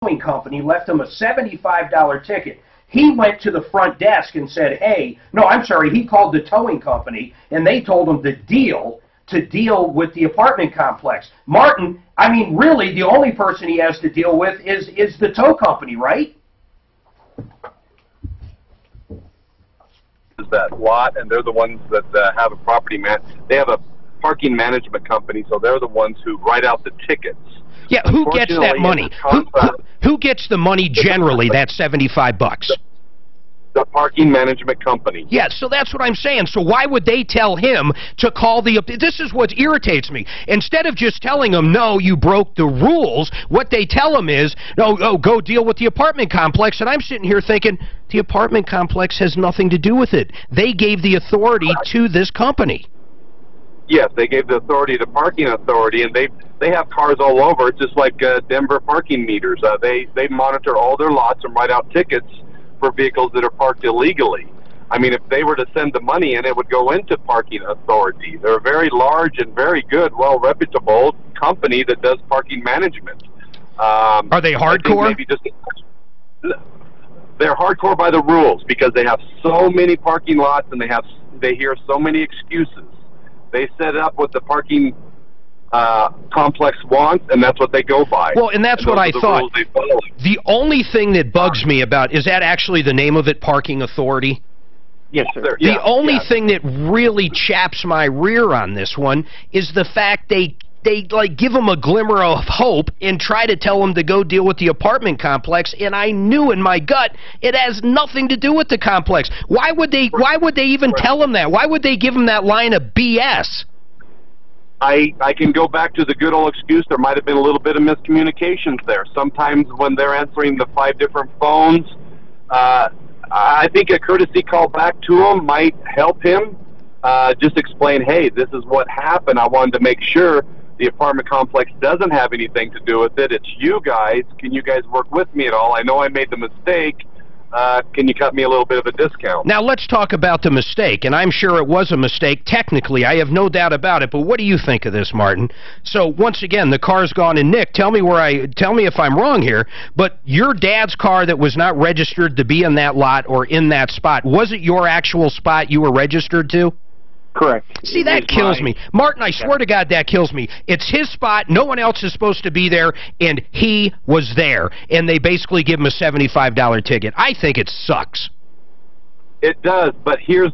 towing company left him a $75 ticket. He went to the front desk and said, hey, no, I'm sorry, he called the towing company, and they told him to deal with the apartment complex. Martin, I mean, really, the only person he has to deal with is the tow company, right? Is that lot, and they're the ones that have a property they have a parking management company, so they're the ones who write out the tickets. Yeah, who gets that money? Who gets the money generally, that $75? The parking management company. Yeah, so that's what I'm saying. So why would they tell him to call the... This is what irritates me. Instead of just telling him, no, you broke the rules, what they tell him is, no, go deal with the apartment complex. And I'm sitting here thinking, the apartment complex has nothing to do with it. They gave the authority to this company. Yes, they gave the authority to parking authority, and they have cars all over, just like Denver parking meters. They monitor all their lots and write out tickets for vehicles that are parked illegally. I mean, if they were to send the money in, it would go into parking authority. They're a very large and very good, well reputable company that does parking management. Are they hardcore? They're hardcore by the rules because they have so many parking lots and they hear so many excuses. They set it up with the parking complex wants, and that's what they go by. Well, and that's what I thought. The only thing that bugs me about, is that actually the name of it, Parking Authority? Yes, sir. The only thing that really chaps my rear on this one is the fact they like give them a glimmer of hope and try to tell them to go deal with the apartment complex, and I knew in my gut it has nothing to do with the complex. Why would they even tell them that? Why would they give them that line of BS? I can go back to the good old excuse. There might have been a little bit of miscommunications there. Sometimes when they're answering the 5 different phones, I think a courtesy call back to him might help him. Just explain, hey, this is what happened. I wanted to make sure the apartment complex doesn't have anything to do with it. It's you guys. Can you guys work with me at all? I know I made the mistake. Can you cut me a little bit of a discount? Now, let's talk about the mistake, and I'm sure it was a mistake. Technically, I have no doubt about it, but what do you think of this, Martin? So, once again, the car's gone, and Nick, tell me if I'm wrong here, but your dad's car that was not registered to be in that lot or in that spot, was it your actual spot you were registered to? Correct. See, that kills me. Martin, I swear to God, that kills me. It's his spot. No one else is supposed to be there, and he was there. And they basically give him a $75 ticket. I think it sucks. It does, but here's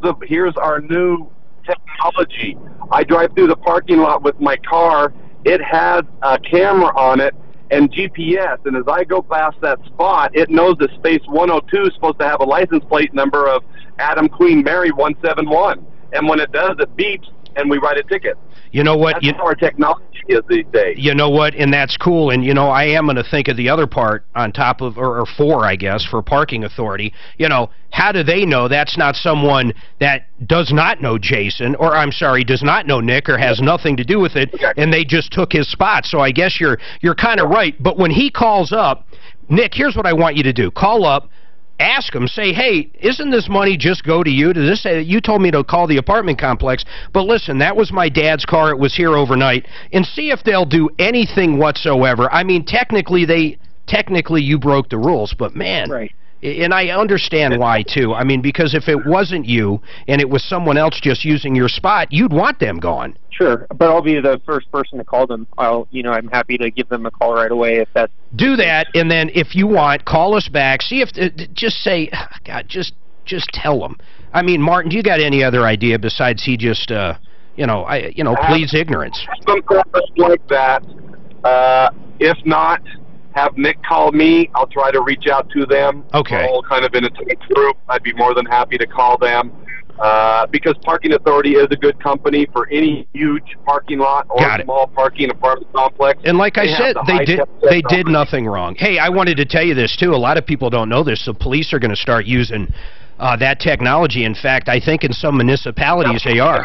our new technology. I drive through the parking lot with my car. It has a camera on it and GPS, and as I go past that spot, it knows that space 102 is supposed to have a license plate number of Adam Queen Mary 171. And when it does, it beeps, and we write a ticket. You know what? That's how our technology is these days. You know what? And that's cool. And, you know, I am going to think of the other part on top of, or 4, I guess, for parking authority. You know, how do they know that's not someone that does not know Jason, or I'm sorry, does not know Nick, or has nothing to do with it, and they just took his spot? So I guess you're kind of right. But when he calls up, Nick, here's what I want you to do. Call up. Ask them, say, hey, isn't this money just go to you? Does this say, you told me to call the apartment complex, but listen, that was my dad's car. It was here overnight. And see if they'll do anything whatsoever. I mean, technically you broke the rules, but man, right. And I understand why, too. I mean, because if it wasn't you and it was someone else just using your spot, you'd want them gone. Sure, but I'll be the first person to call them. I'm happy to give them a call right away if that's... Do that, and then if you want, call us back. See if... just say, God, just tell them. I mean, Martin, do you got any other idea besides he just, pleads ignorance? Some purpose like that. If not, have Nick call me. I'll try to reach out to them. Okay. We're all kind of in a tight group. I'd be more than happy to call them. Because Parking Authority is a good company for any huge parking lot or small parking apartment complex. And like I said, they did nothing wrong. Hey, I wanted to tell you this, too. A lot of people don't know this. The police are going to start using that technology. In fact, I think in some municipalities they are.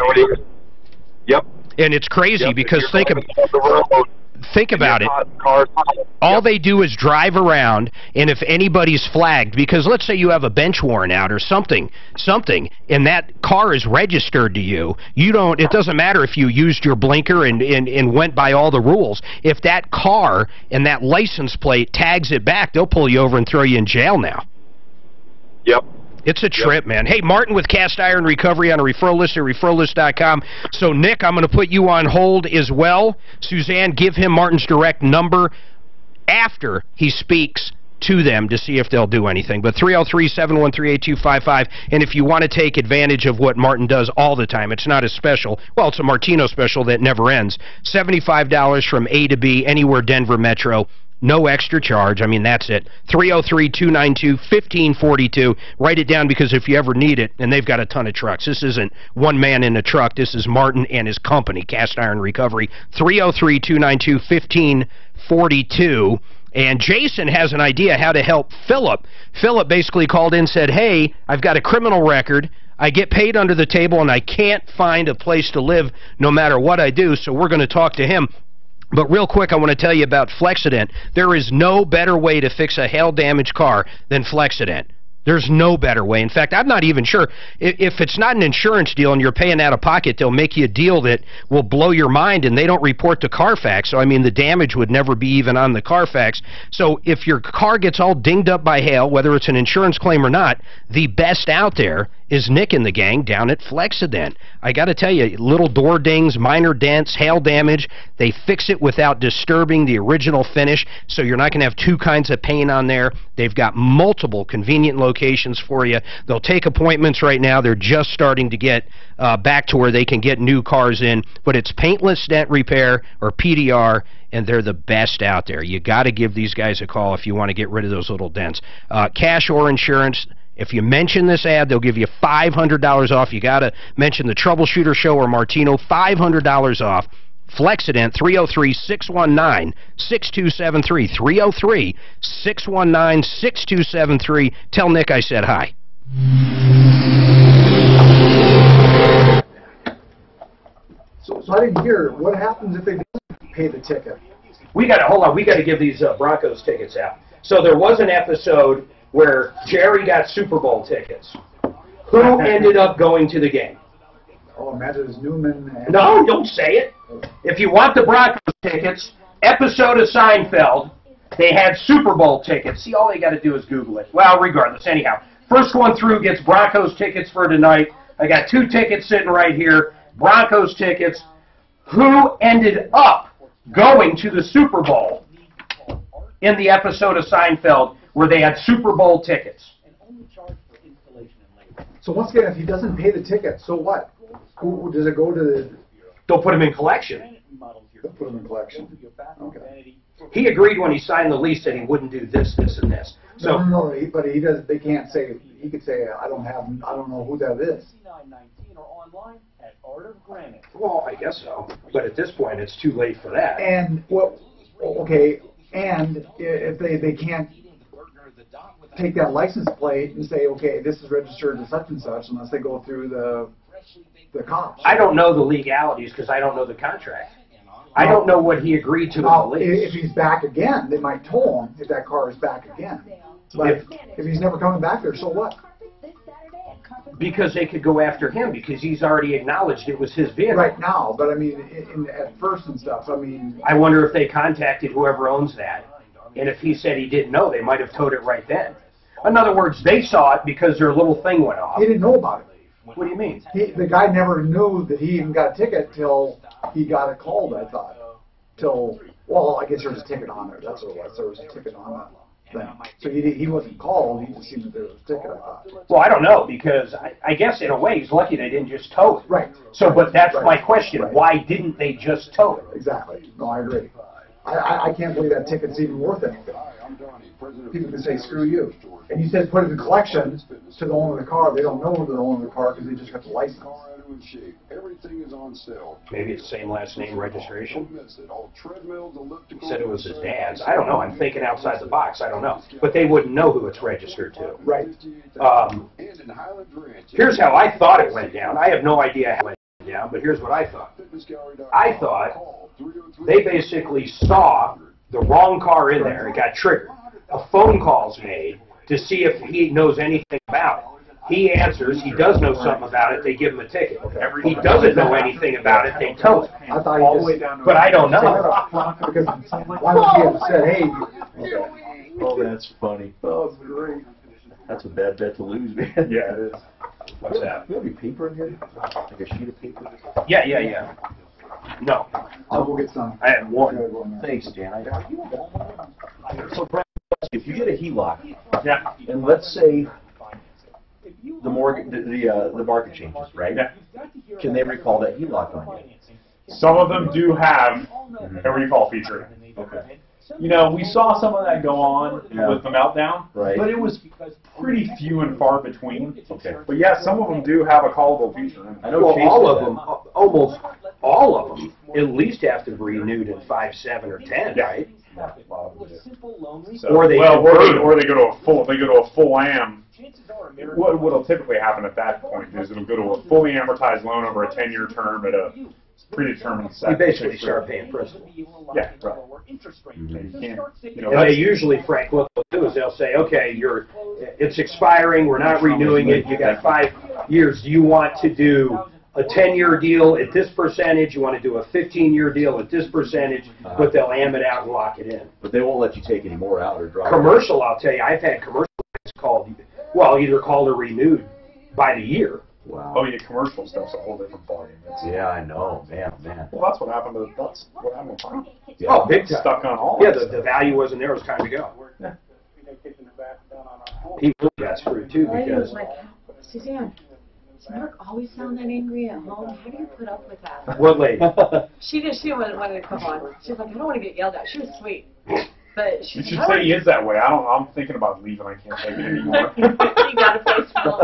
Yep. And it's crazy because think about it. Cars. All they do is drive around, and if anybody's flagged, because let's say you have a bench warrant out or something, and that car is registered to you, it doesn't matter if you used your blinker and went by all the rules. If that car and that license plate tags it back, they'll pull you over and throw you in jail now. Yep. It's a trip, man. Hey, Martin with Cast Iron Recovery on a referral list at referrallist.com. So, Nick, I'm going to put you on hold as well. Suzanne, give him Martin's direct number after he speaks to them to see if they'll do anything. But 303-713-8255, and if you want to take advantage of what Martin does all the time, it's not a special. Well, it's a Martino special that never ends. $75 from A to B, anywhere Denver Metro. No extra charge. I mean, that's it. 303-292-1542. Write it down because if you ever need it, and they've got a ton of trucks. This isn't one man in a truck. This is Martin and his company, Cast Iron Recovery. 303-292-1542. And Jason has an idea how to help Philip. Philip basically called in and said, hey, I've got a criminal record. I get paid under the table, and I can't find a place to live no matter what I do, so we're going to talk to him. But real quick, I want to tell you about Flexident. There is no better way to fix a hail-damaged car than Flexident. There's no better way. In fact, I'm not even sure. If it's not an insurance deal and you're paying out of pocket, they'll make you a deal that will blow your mind, and they don't report to Carfax. So, I mean, the damage would never be even on the Carfax. So if your car gets all dinged up by hail, whether it's an insurance claim or not, the best out there is Nick and the gang down at Flexident. I got to tell you, little door dings, minor dents, hail damage, they fix it without disturbing the original finish, so you're not going to have two kinds of paint on there. They've got multiple convenient locations for you. They'll take appointments right now. They're just starting to get back to where they can get new cars in, but it's paintless dent repair, or PDR, and they're the best out there. You got to give these guys a call if you want to get rid of those little dents. Cash or insurance. If you mention this ad, they'll give you $500 off. You got to mention the Troubleshooter Show or Martino, $500 off. Flexident, 303-619-6273. 303-619-6273. Tell Nick I said hi. So I didn't hear, what happens if they don't pay the ticket? Hold on, we got to give these Broncos tickets out. So there was an episode where Jerry got Super Bowl tickets. Who ended up going to the game? Oh, imagine it was Newman. And No, don't say it. If you want the Broncos tickets, episode of Seinfeld, they had Super Bowl tickets. See, all they got to do is Google it. Well, regardless, anyhow. First one through gets Broncos tickets for tonight. I got 2 tickets sitting right here. Broncos tickets. Who ended up going to the Super Bowl in the episode of Seinfeld where they had Super Bowl tickets? So once again, if he doesn't pay the ticket, so what? Who does it go to? They'll put him in collection. They'll put him in collection. Okay. He agreed when he signed the lease that he wouldn't do this, this, and this. So No, but he does. They can't say. He could say, I don't know who that is. Well, I guess so. But at this point, it's too late for that. And what? Okay. And if they can't take that license plate and say, okay, this is registered to such and such, unless they go through the cops. I don't know the legalities because I don't know the contract. I don't know what he agreed to in the lease. If he's back again, they might tow him if that car is back again. But if he's never coming back there, so what? Because they could go after him because he's already acknowledged it was his vehicle. Right now, but I mean, at first and stuff, I mean... I wonder if they contacted whoever owns that, and if he said he didn't know, they might have towed it right then. In other words, they saw it because their little thing went off. He didn't know about it. What do you mean? The guy never knew that he even got a ticket till he got it called, I thought. Well, I guess there was a ticket on there. That's what it was. There was a ticket on that thing. So he wasn't called. He just seen that there was a ticket, I thought. Well, I don't know, because I guess in a way he's lucky they didn't just tow it. Right. So, but that's my question. Right. Why didn't they just tow it? Exactly. No, I agree. I can't believe that ticket's even worth anything. People can say, screw you. And you said put it in collection to the owner of the car. They don't know the owner of the car because they just got the license. Maybe it's the same last name registration? He said it was his dad's. I don't know. I'm thinking outside the box. I don't know. But they wouldn't know who it's registered to. Right. Here's how I thought it went down. I have no idea how it went down, but here's what I thought. I thought they basically saw the wrong car in there. It got triggered. A phone call's made to see if he knows anything about it. He answers. He does know something about it. They give him a ticket. He doesn't know anything about it. They tow it. I thought All the way down. But I don't know. Because why would he have said, hey? Oh, that's funny. Oh, that's great. That's a bad bet to lose, man. Yeah, it is. What's that? You have any paper in here? Like a sheet of paper? Yeah. No. I'll go get some. I had one. Thanks, Dan. So, Brad, if you get a HELOC, Yeah. and let's say the market changes, right? Yeah. Can they recall that HELOC on you? Some of them do have a recall feature. Okay. You know, we saw some of that go on with the meltdown, Right. but it was pretty few and far between. Okay. But yeah, some of them do have a callable feature. I know Well, Chase all did of that. them, almost all of them, at least have to be renewed in 5, 7, or 10, Yeah. right? So, Or they or they go to a full AM. What'll typically happen at that point is it'll go to a fully amortized loan over a 10-year term at a predetermined set. You basically start paying principal. Yeah, right. Mm-hmm. You can't, you know, And they that's, usually, Frank, what they'll do is they'll say, okay, it's expiring, we're not renewing it, you got 5 years. Do you want to do a 10-year deal at this percentage? You want to do a 15-year deal at this percentage? But they'll am it out and lock it in. But they won't let you take any more out or drop Commercial, I'll tell you, I've had commercial called, well, either called or renewed by the year. Wow. oh yeah, commercial stuff's a whole different ballgame. Yeah, I know, man. Well, that's what happened with Tom. Yeah. Oh, big time. Stuck on all. Yeah, that the value wasn't there, it was time to go. Yeah. He really got screwed too Lady was because, like, Suzanne, does Mark always sound that angry at home? How do you put up with that? what lady? She wanted to come on. She was like, I don't want to get yelled at. She was sweet. But she You said, should "I say don't-" he is that way. I'm thinking about leaving. I can't take it anymore. You got a face full.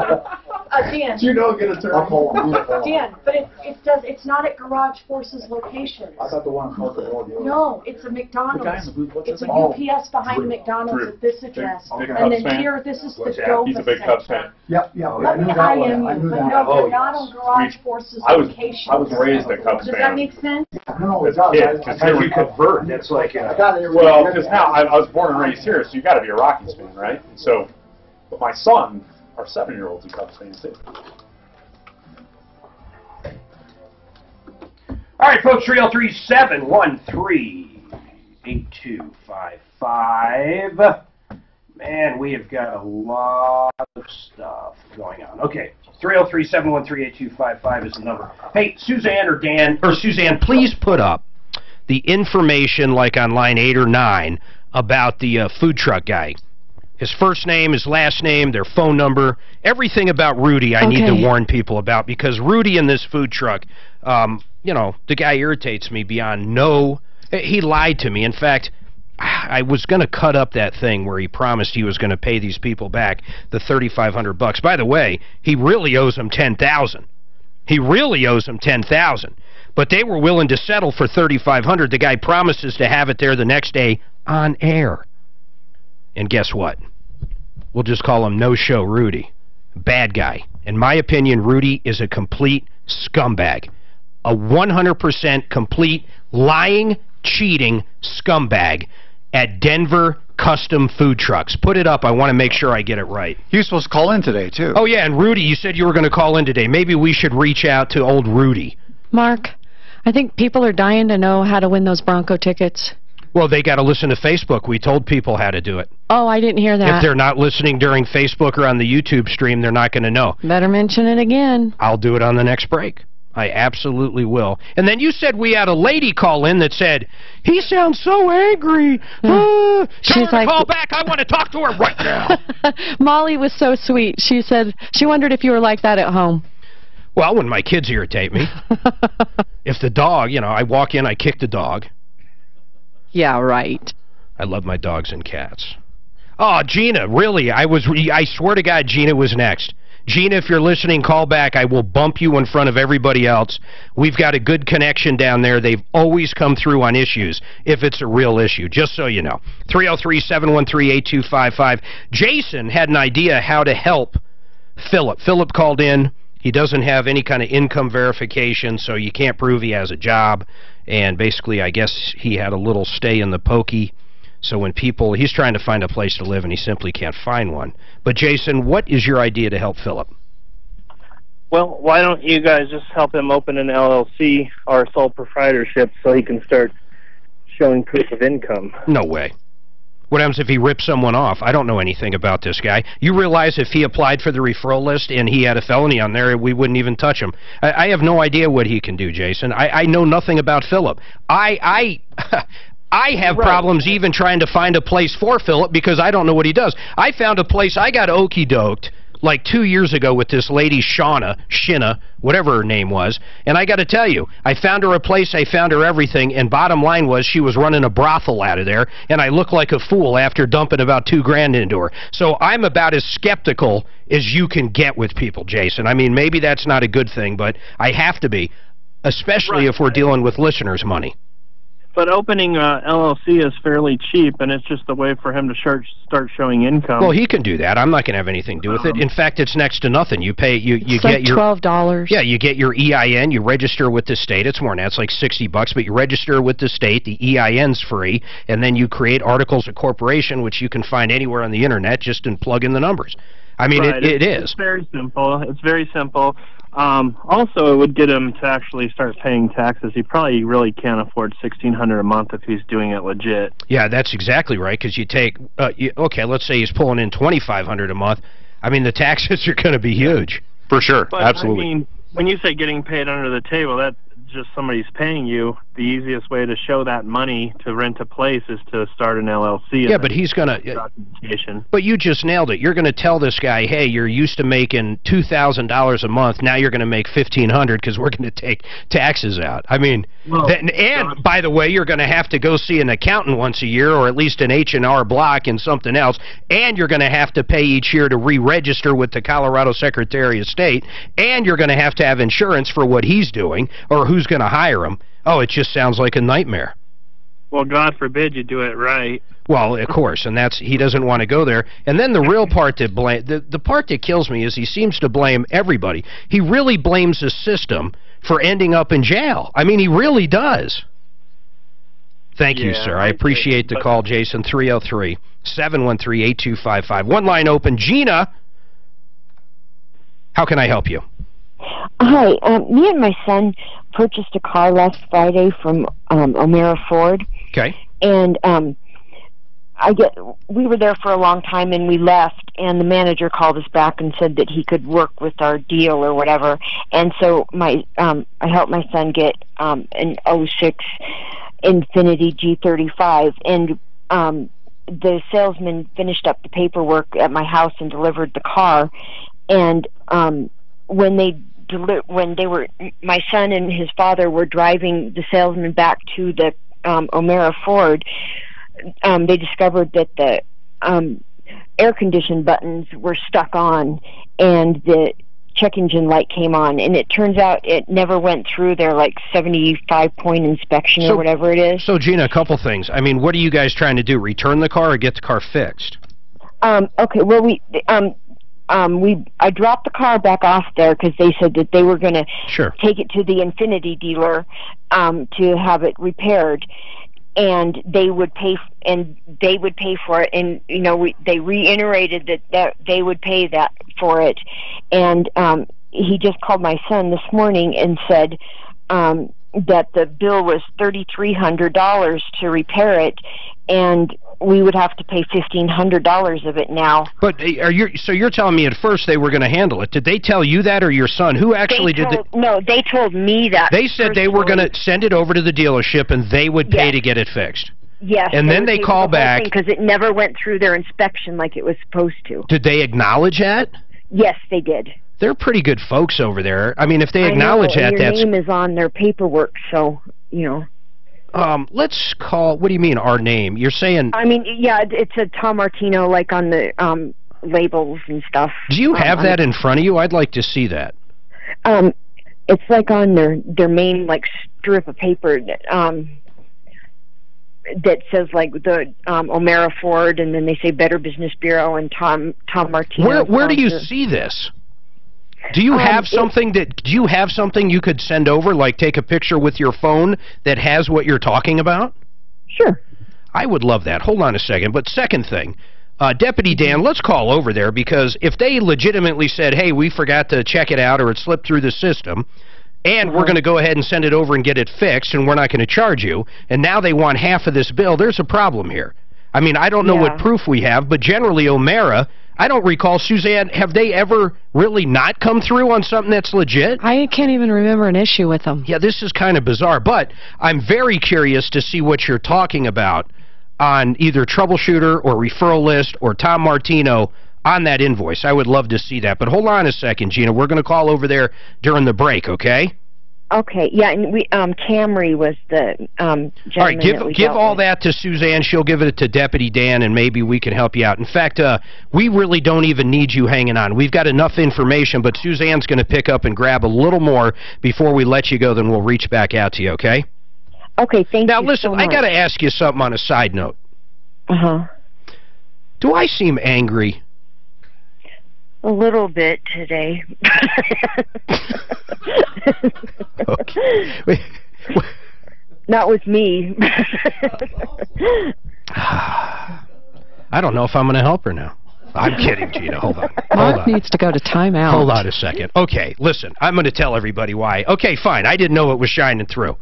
Dan, You know, get a turn. I'll call him. Dan, but it's not at Garage Forces locations. I thought the one on Market Road. No, it's a The guy in McDonald's. the booth, what's It's his a name? UPS behind the McDonald's Drew. at this address. Big And Cubs then fan. here, this is the What's that? Dover He's a big Cubs Center. fan. Yep, yeah. Let I me knew that one. IM I you, knew but that. no, Oh, they're not on Garage Forces locations. I was raised a Cubs Does fan. that make sense? No, As it a kid, does. 'cause How do you convert? That's like, I got it. Well, because now I was born and raised here, so you got to be a Rockies fan, right? So, but my son, our 7-year-old's a Cubs fan too. all right, folks, 303-713-8255. Man, we have got a lot of stuff going on. Okay, 303-713-8255 is the number. Hey, Suzanne or Dan, Or Suzanne, please put up the information like on line 8 or 9 about the food truck guy. His first name, his last name, their phone number, everything about Rudy I need to warn people about, because Rudy in this food truck, you know, the guy irritates me beyond no... He lied to me. In fact, I was going to cut up that thing where he promised he was going to pay these people back the $3,500. By the way, he really owes them $10,000. He really owes them $10,000. But they were willing to settle for $3,500. The guy promises to have it there the next day on air. And guess what? We'll just call him No-Show Rudy. Bad guy. In my opinion, Rudy is a complete scumbag. A 100% complete lying, cheating scumbag at Denver Custom Food Trucks. Put it up. I want to make sure I get it right. He was supposed to call in today, too. Oh, yeah, and Rudy, you said you were going to call in today. Maybe we should reach out to old Rudy. Mark, I think people are dying to know how to win those Bronco tickets. Well, they got to listen to Facebook. We told people how to do it. Oh, I didn't hear that. If they're not listening during Facebook or on the YouTube stream, they're not going to know. Better mention it again. I'll do it on the next break. I absolutely will. And then you said we had a lady call in that said, he sounds so angry. Tell her to call back. I want to talk to her right now. Molly was so sweet. She said she wondered if you were like that at home. Well, when my kids irritate me. If the dog, you know, I walk in, I kick the dog. Yeah, right. I love my dogs and cats. Oh, Gina, really, I swear to God, Gina was next. Gina, if you're listening, call back. I will bump you in front of everybody else. We've got a good connection down there. They've always come through on issues, if it's a real issue, just so you know. 303-713-8255. Jason had an idea how to help Philip. Philip called in. He doesn't have any kind of income verification, so you can't prove he has a job. And basically, I guess he had a little stay in the pokey. So when people, he's trying to find a place to live, and he simply can't find one. But, Jason, what is your idea to help Philip? Well, why don't you guys just help him open an LLC or sole proprietorship so he can start showing proof of income? No way. What happens if he rips someone off? I don't know anything about this guy. You realize if he applied for the referral list and he had a felony on there, we wouldn't even touch him. I have no idea what he can do, Jason. I know nothing about Philip. I have problems even trying to find a place for Philip because I don't know what he does. I found a place, I got okey-doked like 2 years ago with this lady, Shinna, whatever her name was, and I got to tell you, I found her a place, I found her everything, and bottom line was she was running a brothel out of there, and I looked like a fool after dumping about $2,000 into her. So I'm about as skeptical as you can get with people, Jason. I mean, maybe that's not a good thing, but I have to be, especially if we're dealing with listeners' money. But opening LLC is fairly cheap, and it's just a way for him to start showing income. Well, he can do that. I'm not going to have anything to do with it. In fact, it's next to nothing. You pay, you get like your $12. Yeah, you get your EIN. You register with the state. It's more than that. It's like $60, but you register with the state. The EIN's free, and then you create articles of corporation, which you can find anywhere on the internet. Just plug in the numbers. I mean, it is. It's very simple. It's very simple. Also, it would get him to actually start paying taxes. He probably really can't afford $1,600 a month if he's doing it legit. Yeah, that's exactly right, because you take, okay, let's say he's pulling in $2,500 a month. I mean, the taxes are going to be huge. For sure, but, absolutely. I mean, when you say getting paid under the table, that's just somebody's paying you. The easiest way to show that money to rent a place is to start an LLC. Yeah, but he's going to... But you just nailed it. You're going to tell this guy, hey, you're used to making $2,000 a month. Now you're going to make $1,500 because we're going to take taxes out. I mean, by the way, you're going to have to go see an accountant once a year, or at least an H&R Block and something else, and you're going to have to pay each year to re-register with the Colorado Secretary of State, and you're going to have insurance for what he's doing, or who's going to hire him. Oh, it just sounds like a nightmare. Well, God forbid you do it right. Well, of course, and that's, he doesn't want to go there. And then the real part that the part that kills me is he seems to blame everybody. He really blames the system for ending up in jail. I mean, he really does. Thank you, sir. I appreciate the call, Jason. 303-713-8255. One line open. Gina, how can I help you? Hi, me and my son purchased a car last Friday from O'Mara Ford. Okay. And we were there for a long time, and we left, and the manager called us back and said that he could work with our deal or whatever. And so I helped my son get an 06 Infiniti G35, and the salesman finished up the paperwork at my house and delivered the car. And my son and his father were driving the salesman back to the O'Mara Ford, they discovered that the air condition buttons were stuck on, and the check engine light came on, and it turns out it never went through their 75-point inspection or whatever it is. So Gina, a couple things. I mean, what are you guys trying to do? Return the car or get the car fixed? Okay, well, I dropped the car back off there because they said that they were going to take it to the Infiniti dealer to have it repaired, and they would pay for it. And they reiterated that they would pay that for it. And he just called my son this morning and said that the bill was $3,300 to repair it, and we would have to pay $1,500 of it now. But so you're telling me at first they were going to handle it. Did they tell you that, or your son? Who actually did that? No, they told me that. They said they were going to send it over to the dealership, and they would pay to get it fixed. Yes. And then they call back because it never went through their inspection like it was supposed to. Did they acknowledge that? Yes, they did. They're pretty good folks over there. I mean, if they acknowledge that, your name is on their paperwork, so let's call. What do you mean, our name? You're saying? I mean, yeah, it's a Tom Martino, on the labels and stuff. Do you have that in front of you? I'd like to see that. It's on their main strip of paper that says the O'Mara Ford, and then they say Better Business Bureau and Tom Martino. Where do you see this? Do you have something you could send over, like take a picture with your phone that has what you're talking about? Sure. I would love that. Hold on a second. But second thing, Deputy Dan, let's call over there, because if they legitimately said, hey, we forgot to check it out or it slipped through the system, and we're going to go ahead and send it over and get it fixed, and we're not going to charge you, and now they want half of this bill, there's a problem here. I mean, I don't know what proof we have, but generally O'Mara, I don't recall, Suzanne, have they ever really not come through on something that's legit? I can't even remember an issue with them. Yeah, this is kind of bizarre, but I'm very curious to see what you're talking about on either Troubleshooter or Referral List or Tom Martino on that invoice. I would love to see that. But hold on a second, Gina. We're going to call over there during the break, okay? Okay, yeah, and we Camry was the gentleman. All right, give all that to Suzanne. She'll give it to Deputy Dan, and maybe we can help you out. In fact, we really don't even need you hanging on. We've got enough information, but Suzanne's going to pick up and grab a little more before we let you go, then we'll reach back out to you, okay? Okay, thank you Now, listen, so much. I got to ask you something on a side note. Uh-huh. Do I seem angry? A little bit today. Okay. Not with me. I don't know if I'm going to help her now. I'm kidding, Gina. Hold on. Mark needs to go to timeout. Hold on a second. Okay, listen, I'm going to tell everybody why. Okay, fine. I didn't know it was shining through.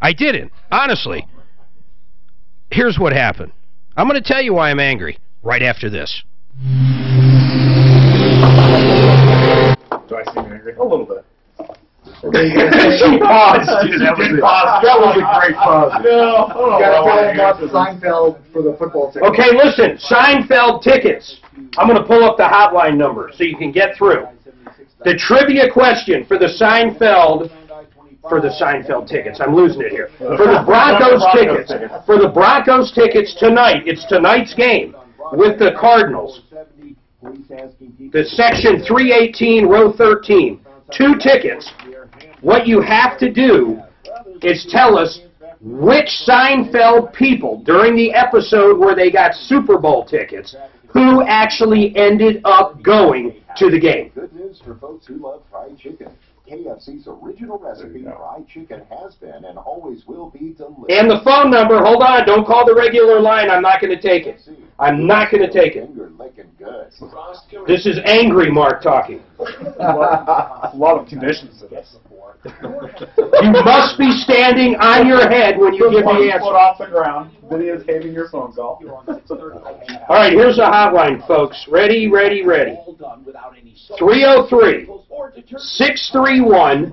I didn't. Honestly. Here's what happened. I'm going to tell you why I'm angry right after this. Do I seem angry? A little bit. She paused. That was a great pause. No. You got to tell them about Seinfeld for the football ticket. Okay, listen. Seinfeld tickets. I'm going to pull up the hotline number so you can get through. The trivia question for the Seinfeld tickets. I'm losing it here. For the Broncos tickets. For the Broncos tickets tonight. It's tonight's game with the Cardinals. The section 318, row 13. 2 tickets. What you have to do is tell us which Seinfeld people during the episode where they got Super Bowl tickets, who actually ended up going to the game. Good news for folks who love fried chicken. KFC's original recipe fried chicken has been and always will be delicious. And the phone number, hold on, don't call the regular line, I'm not going to take it. I'm not going to take it. This is angry Mark talking. A lot of conditions to this. You must be standing on your head when you give the answer. Foot off the ground, videotaping your phone call. All right, here's the hotline, folks. Ready, ready, ready. 303-631.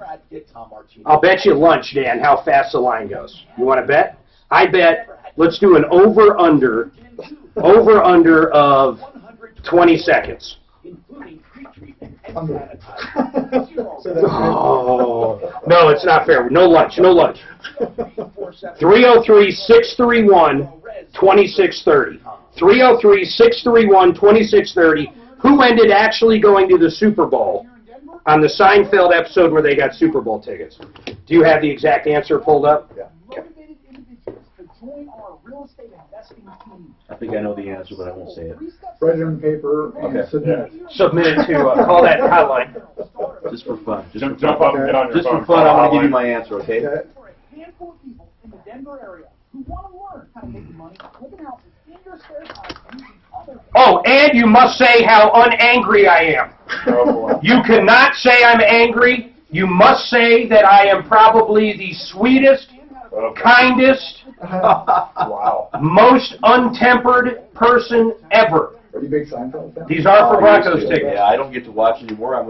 I'll bet you lunch, Dan, how fast the line goes. You want to bet? I bet, let's do an over-under of 20 seconds. Oh, no, it's not fair. No lunch, no lunch. 303-631-2630. 303-631-2630. Who ended actually going to the Super Bowl on the Seinfeld episode where they got Super Bowl tickets? Do you have the exact answer pulled up? Yeah. I think I know the answer, but I won't say it. Write it on paper and submit it. Submit it to, call that hotline. Just for fun. Just Jump up and get on your Just phone. for fun, I'm going to give you my answer, okay? Okay. Oh, and you must say how unangry I am. Oh, boy. You cannot say I'm angry. You must say that I am probably the sweetest, kindest, Wow. most untempered person ever. Are you a big Seinfeld fan? These are for Broncos tickets. Yeah, I don't get to watch anymore.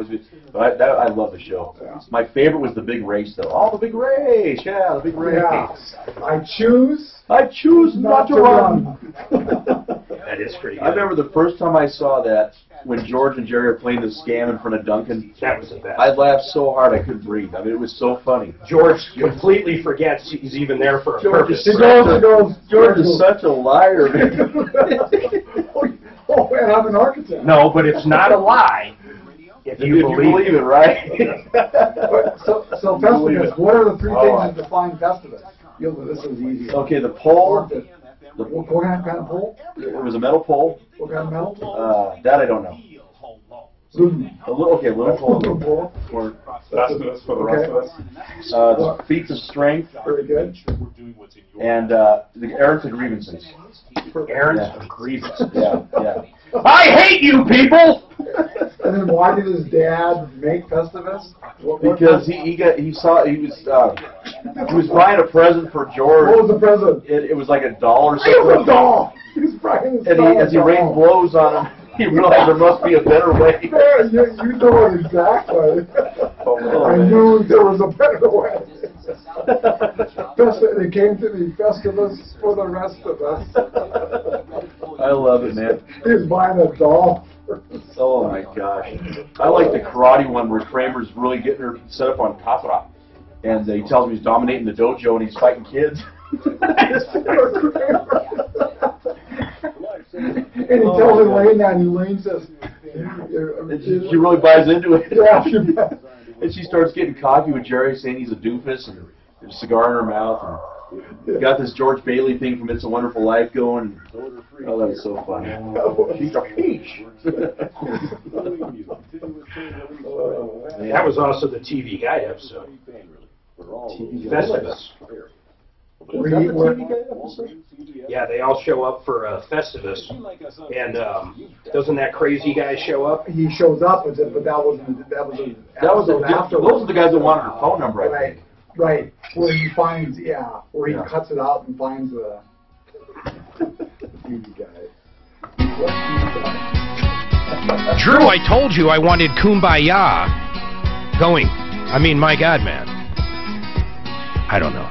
But I love the show. Yeah. My favorite was the big race, though. Oh, the big race! Yeah, the big race. Yeah. I choose not to run. That is pretty good. I remember the first time I saw that when George and Jerry were playing the scam in front of Duncan. That was the best. I laughed so hard I couldn't breathe. I mean, it was so funny. George completely forgets he's even there for a purpose. George is such a liar, man. Oh, man, I'm an architect. No, but it's not a lie if you believe it, right? So Festivus, what are the 3 things that define Festivus? This is easy. Okay, the pole. What kind of pole? It was a metal pole. What kind of metal? That I don't know. Okay, a little full. For Festivus for the rest of us. It's feats of strength. Very good. And the errands and grievances. Errands and grievances. Yeah. I hate you people! And then why did his dad make Festivus? Because he was buying a present for George. What was the present? It was like $1 or something. It was a doll! He was buying his And as he rained blows on him, he realized there must be a better way. Yeah, you know it exactly. I knew there was a better way. It came to me, Festivus for the rest of us. I love it, man. He was buying a doll. Oh my gosh. I like the karate one where Kramer's really getting her set up on kata. And he tells him he's dominating the dojo and he's fighting kids. And he tells Elaine that, and Elaine says, she really buys into it. Yeah, she does. And she starts getting cocky with Jerry, saying he's a doofus, and there's a cigar in her mouth. And got this George Bailey thing from It's a Wonderful Life going. Oh, that was so funny. She's a peach. That was also the TV Guide episode. Festivus. Yeah, they all show up for Festivus, and doesn't that crazy guy show up? He shows up, but that was after. Those are the guys that wanted her phone number, I think. Right, where he finds, where he cuts it out and finds the TV guy. Drew, I told you I wanted Kumbaya going. I mean, my God, man. I don't know.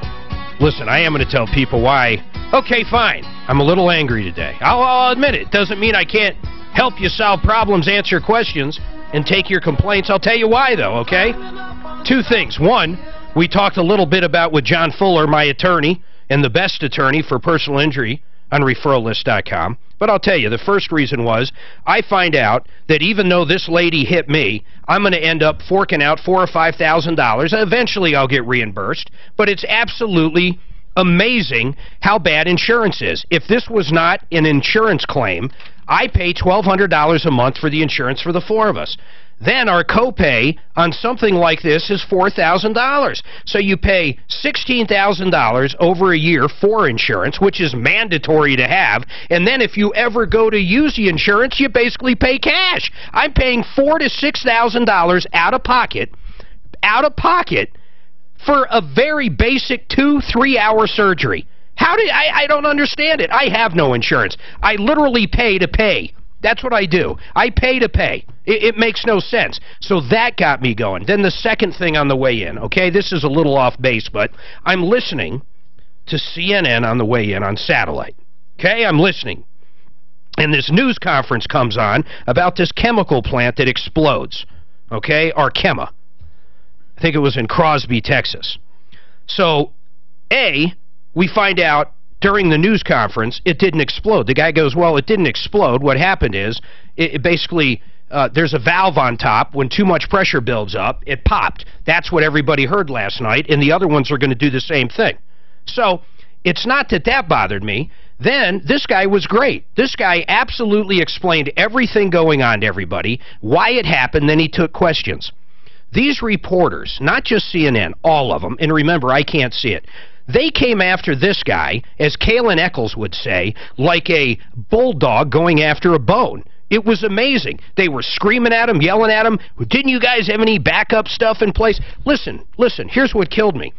Listen, I am going to tell people why. Okay, fine. I'm a little angry today. I'll admit it. Doesn't mean I can't help you solve problems, answer questions, and take your complaints. I'll tell you why, though, okay? Two things. One, we talked a little bit about with John Fuller, my attorney, and the best attorney for personal injury on referrallist.com. But I'll tell you, the first reason was I find out that even though this lady hit me, I'm going to end up forking out $4,000 or $5,000. Eventually, I'll get reimbursed. But it's absolutely amazing how bad insurance is. If this was not an insurance claim, I pay $1,200 a month for the insurance for the four of us. Then our copay on something like this is $4,000. So you pay $16,000 over a year for insurance, which is mandatory to have. And then if you ever go to use the insurance, you basically pay cash. I'm paying $4,000 to $6,000 out of pocket for a very basic 2-3 hour surgery. How did I don't understand it. I have no insurance. I literally pay to pay. That's what I do. I pay to pay. It makes no sense. So that got me going. Then the second thing on the way in, okay, this is a little off base, but I'm listening to CNN on the way in on satellite. Okay, I'm listening. And this news conference comes on about this chemical plant that explodes. Okay, Arkema. I think it was in Crosby, Texas. So, we find out during the news conference, it didn't explode. The guy goes, well, it didn't explode. What happened is, it basically, there's a valve on top. When too much pressure builds up, it popped. That's what everybody heard last night, and the other ones are going to do the same thing. So, it's not that that bothered me. Then, this guy was great. This guy absolutely explained everything going on to everybody, why it happened, then he took questions. These reporters, not just CNN, all of them, and remember, I can't see it, they came after this guy, as Kalen Eccles would say, like a bulldog going after a bone. It was amazing. They were screaming at him, yelling at him. Didn't you guys have any backup stuff in place? Listen, here's what killed me.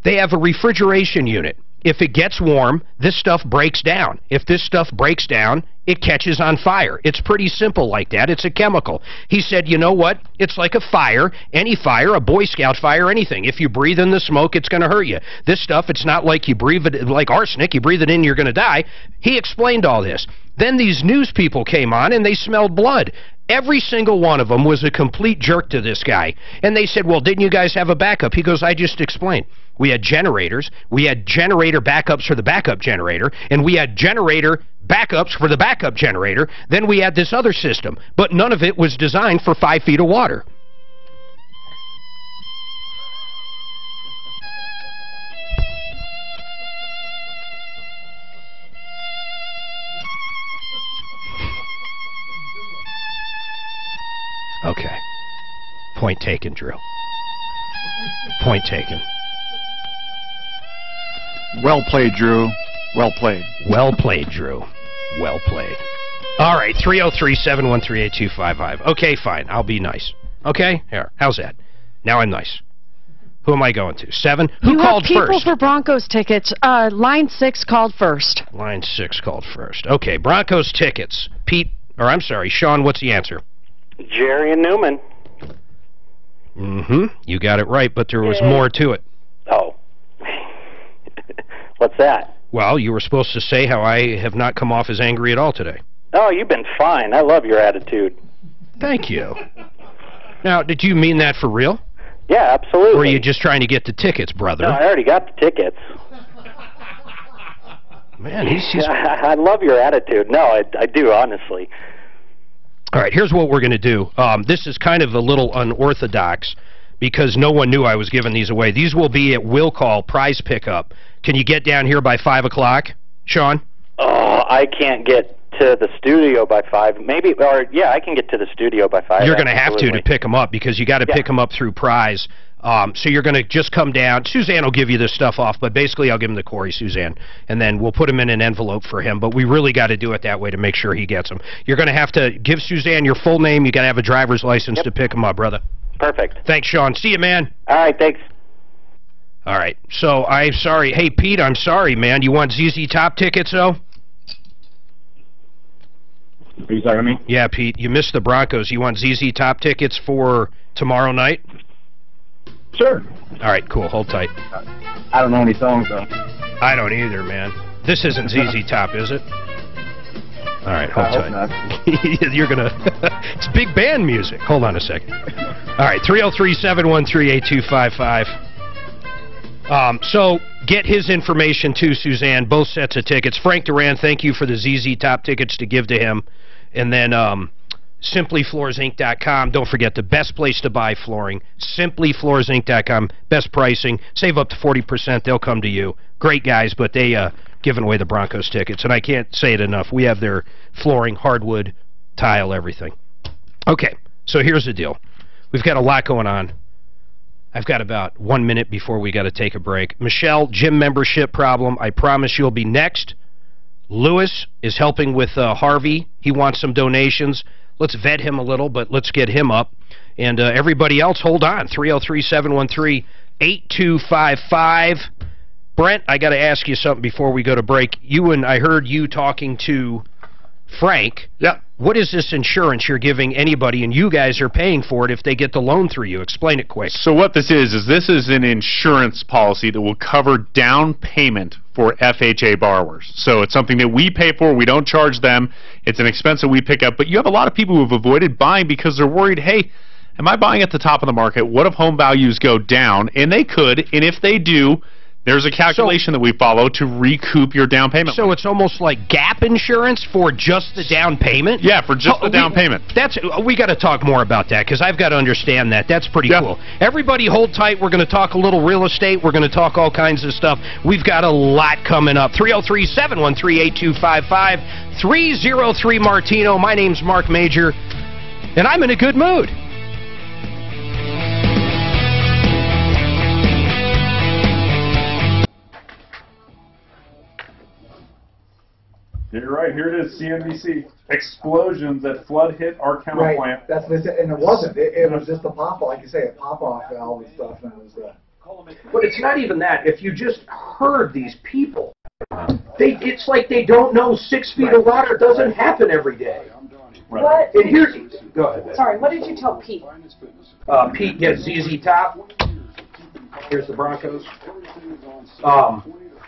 They have a refrigeration unit. If it gets warm, this stuff breaks down. If this stuff breaks down, it catches on fire. It's pretty simple like that. It's a chemical. He said, you know what? It's like a fire, any fire, a Boy Scout fire, anything. If you breathe in the smoke, it's going to hurt you. This stuff, it's not like you breathe it like arsenic. You breathe it in, you're going to die. He explained all this. Then these news people came on, and they smelled blood. Every single one of them was a complete jerk to this guy. And they said, well, didn't you guys have a backup? He goes, I just explained. We had generators. We had generator backups for the backup generator. And we had generator backups for the backup generator. Then we had this other system. But none of it was designed for 5 feet of water. Okay. Point taken, Drew. Point taken. Well played, Drew. Well played. Well played, Drew. Well played. All right, 303-713-8255. Okay, fine. I'll be nice. Okay? Here. How's that? Now I'm nice. Who am I going to? 7? Who called first? You have people for Broncos tickets. Line 6 called first. Line 6 called first. Okay, Broncos tickets. Pete, or I'm sorry, Sean, what's the answer? Jerry and Newman. Mm-hmm. You got it right, but there was more to it. Oh. What's that? Well, you were supposed to say how I have not come off as angry at all today. Oh, you've been fine. I love your attitude. Thank you. Now, did you mean that for real? Yeah, absolutely. Or are you just trying to get the tickets, brother? No, I already got the tickets. Man, he's... I love your attitude. No, I do, honestly. All right, here's what we're going to do. This is kind of a little unorthodox because no one knew I was giving these away. These will be at will call, prize pickup. Can you get down here by 5 o'clock, Sean? Oh, I can't get to the studio by 5. Maybe, or yeah, I can get to the studio by 5. You're going to have to pick them up because you got to pick them up through prize. So you're going to just come down. Suzanne will give you this stuff off, but basically I'll give them to Corey, Suzanne, and then we'll put them in an envelope for him. But we really got to do it that way to make sure he gets them. You're going to have to give Suzanne your full name. You got to have a driver's license to pick them up, brother. Perfect. Thanks, Sean. See you, man. All right, thanks. All right. So I'm sorry. Hey, Pete, I'm sorry, man. You want ZZ Top tickets, though? Are you talking to me? Yeah, Pete. You missed the Broncos. You want ZZ Top tickets for tomorrow night? Sure. All right, cool. Hold tight. I don't know any songs, though. I don't either, man. This isn't ZZ Top, is it? All right, hold tight. You're going to... It's big band music. Hold on a second. All right, 303-713-8255. So get his information to Suzanne, both sets of tickets. Frank Duran, thank you for the ZZ Top tickets to give to him. And then simplyfloorsinc.com. Don't forget, the best place to buy flooring, simplyfloorsinc.com. Best pricing. Save up to 40%. They'll come to you. Great guys, but they giving away the Broncos tickets. And I can't say it enough. We have their flooring, hardwood, tile, everything. Okay, so here's the deal. We've got a lot going on. I've got about 1 minute before we got to take a break. Michelle, gym membership problem. I promise you'll be next. Lewis is helping with Harvey. He wants some donations. Let's vet him a little, but let's get him up. And everybody else, hold on. 303-713-8255. Brent, I got to ask you something before we go to break. I heard you talking to Frank. Yeah. What is this insurance you're giving anybody, and you guys are paying for it if they get the loan through you? Explain it quick. So what this is this is an insurance policy that will cover down payment for FHA borrowers. So it's something that we pay for. We don't charge them. It's an expense that we pick up. But you have a lot of people who have avoided buying because they're worried, hey, am I buying at the top of the market? What if home values go down? And they could, and if they do, there's a calculation that we follow to recoup your down payment. So it's almost like gap insurance for just the down payment? Yeah, for just the down payment. We got to talk more about that because I've got to understand that. That's pretty cool. Everybody hold tight. We're going to talk a little real estate. We're going to talk all kinds of stuff. We've got a lot coming up. 303-713-8255. 303 Martino. My name's Mark Major, and I'm in a good mood. You're right. Here it is, CNBC. Explosions at flood hit Arcana plant. That's what they said. And it wasn't. It was just a pop-off, like you say, a pop-off valve and stuff. And it was, but it's not even that. If you just heard these people, it's like they don't know 6 feet of water doesn't happen every day. Right. What? And here's... Go ahead. Sorry, what did you tell Pete? Pete gets ZZ Top. Here's the Broncos.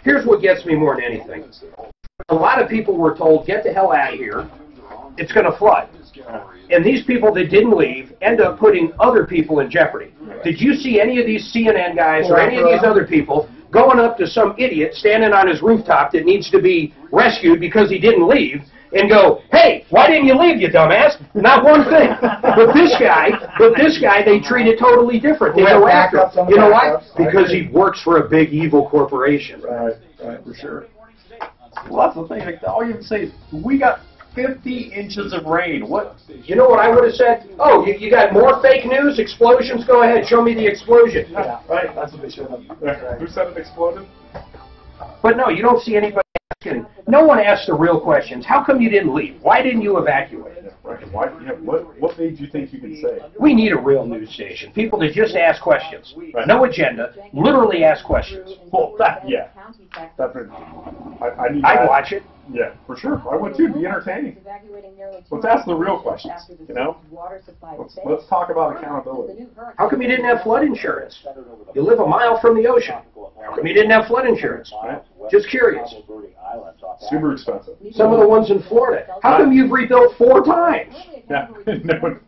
Here's what gets me more than anything. A lot of people were told, get the hell out of here. It's going to flood. And these people that didn't leave end up putting other people in jeopardy. Did you see any of these CNN guys or any of these other people going up to some idiot standing on his rooftop that needs to be rescued because he didn't leave and go, hey, why didn't you leave, you dumbass? Not one thing. But this guy, they treat it totally different. They go after him. You know why? Because he works for a big evil corporation. Right, for sure. Well, that's the thing. Like, all you have to say is, we got 50 inches of rain. What? You know what I would have said? Oh, you got more fake news? Explosions? Go ahead, show me the explosion. Yeah, right. That's what they should have. Who said it exploded? But no, you don't see anybody asking. No one asks the real questions. How come you didn't leave? Why didn't you evacuate? Right. Why, what made you think you could say? We need a real news station. People that just ask questions. Right. No agenda. Literally ask questions. Well, yeah. I'd watch it. Yeah, for sure. I would too. It'd be entertaining. Let's ask the real questions. You know? Let's talk about accountability. How come you didn't have flood insurance? You live a mile from the ocean. How come you didn't have flood insurance? Right. Just curious. Super expensive. Some of the ones in Florida. How come you've rebuilt 4 times? Yeah. no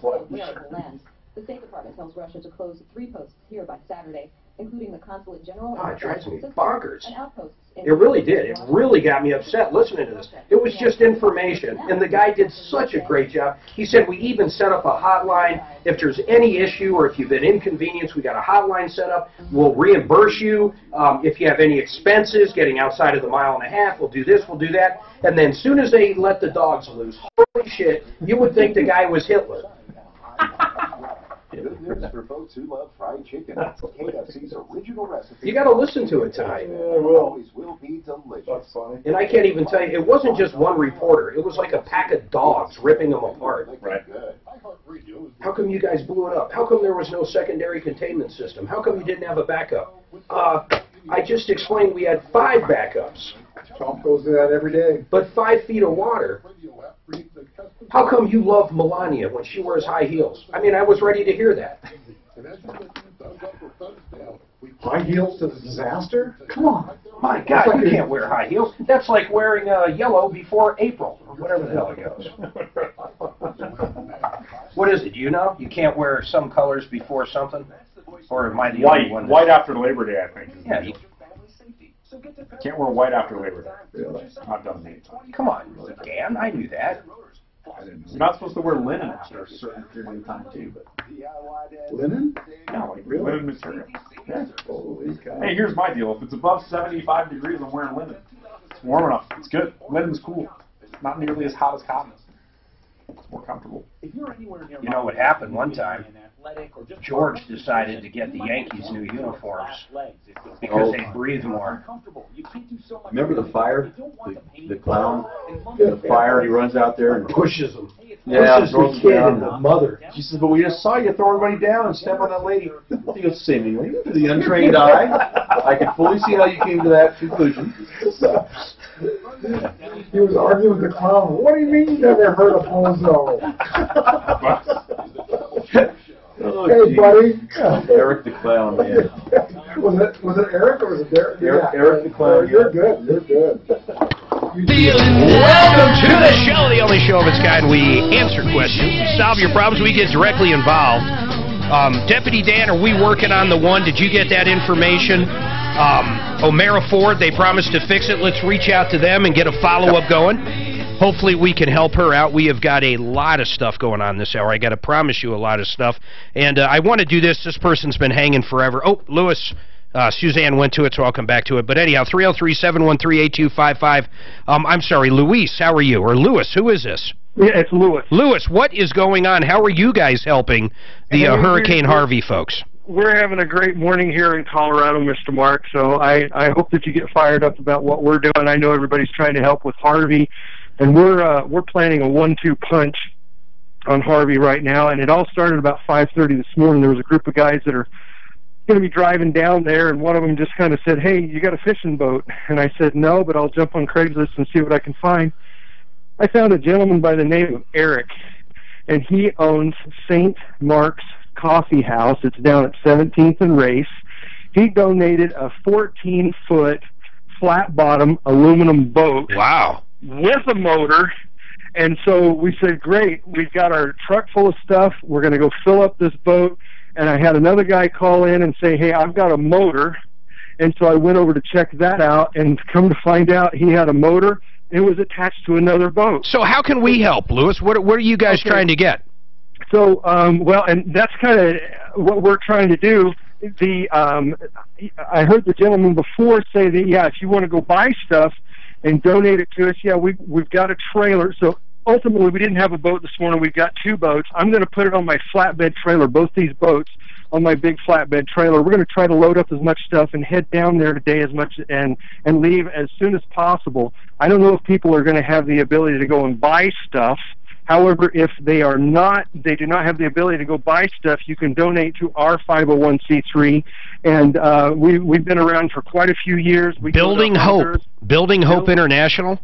flood insurance. The State Department tells Russia to close 3 posts here by Saturday, including the Consulate General Oh, it drives me bonkers. and outposts. It really did. It really got me upset listening to this. It was just information, and the guy did such a great job. He said we even set up a hotline. If there's any issue or if you've been inconvenienced, we got a hotline set up. We'll reimburse you. If you have any expenses getting outside of the 1.5 miles, we'll do this, we'll do that. And then as soon as they let the dogs loose, holy shit, you would think the guy was Hitler. Good news for folks who love fried chicken. KFC's original recipe. You got to listen to it tonight. Always will be delicious. That's funny. And I can't even tell you, it wasn't just one reporter. It was like a pack of dogs ripping them apart. Right. How come you guys blew it up? How come there was no secondary containment system? How come you didn't have a backup? I just explained we had 5 backups. Trump goes to that every day. But 5 feet of water. How come you love Melania when she wears high heels? I mean, I was ready to hear that. High heels to the disaster? Come on. My God, you can't wear high heels. That's like wearing yellow before April, or whatever the hell it goes. What is it? Do you know? You can't wear some colors before something? Or am I the only one? White after Labor Day, I think. Yeah. Can't wear white after Labor Day. Really? I've done many times. Come on, Dan. I knew that. You're not supposed to wear linen after a certain period of time, too. But Linen? no, like linen material. Yeah. Hey, here's my deal. If it's above 75 degrees, I'm wearing linen. It's warm enough. It's good. Linen's cool. Not nearly as hot as cotton. It's more comfortable. You know what happened one time? George decided to get the Yankees new uniforms because they breathe more. Remember the fire? The clown? The fire, he runs out there and pushes them. Yeah, pushes the kid and the mother. She says, but we just saw you throw everybody down and step on that lady. He goes, seemingly, to the untrained eye. I can fully see how you came to that conclusion. He was arguing with the clown. What do you mean you never heard of Bozo? Oh, hey, geez. buddy. Eric the Clown, man. Was it Eric or was it Derek? Eric the Clown. You're good. You're good. Welcome to the show, the only show of its kind. We answer questions, we solve your problems, we get directly involved. Deputy Dan, are we working on the one? Did you get that information? O'Mara Ford, they promised to fix it. Let's reach out to them and get a follow-up going. Hopefully we can help her out. We have got a lot of stuff going on this hour. I got to promise you a lot of stuff. And I want to do this. This person's been hanging forever. Oh, Lewis, Suzanne went to it, so I'll come back to it. But anyhow, 303-713-8255. I'm sorry, Luis, how are you? Or Lewis, who is this? Yeah, it's Lewis. Lewis, what is going on? How are you guys helping the Hurricane Harvey folks? We're having a great morning here in Colorado, Mr. Mark, so I hope that you get fired up about what we're doing. I know everybody's trying to help with Harvey, and we're planning a 1-2 punch on Harvey right now, and it all started about 5:30 this morning. There was a group of guys that are going to be driving down there, and one of them just kind of said, hey, you got a fishing boat? And I said, no, but I'll jump on Craigslist and see what I can find. I found a gentleman by the name of Eric, and he owns St. Mark's Coffee House. It's down at 17th and Race. He donated a 14-foot flat-bottom aluminum boat. Wow. With a motor. And so we said, great, we've got our truck full of stuff. We're going to go fill up this boat. And I had another guy call in and say, hey, I've got a motor. And so I went over to check that out, and come to find out he had a motor. It was attached to another boat. So how can we help, Lewis? What are you guys trying to get? So, well, and that's kind of what we're trying to do. I heard the gentleman before say that, yeah, if you want to go buy stuff and donate it to us. Yeah, we've got a trailer. So ultimately, we didn't have a boat this morning. We've got 2 boats. I'm going to put it on my flatbed trailer, both these boats on my big flatbed trailer. We're going to try to load up as much stuff and head down there today as much and leave as soon as possible. I don't know if people are going to have the ability to go and buy stuff. However, if they do not have the ability to go buy stuff, you can donate to our 501c3. And we've been around for quite a few years. Building Hope. Building Hope International?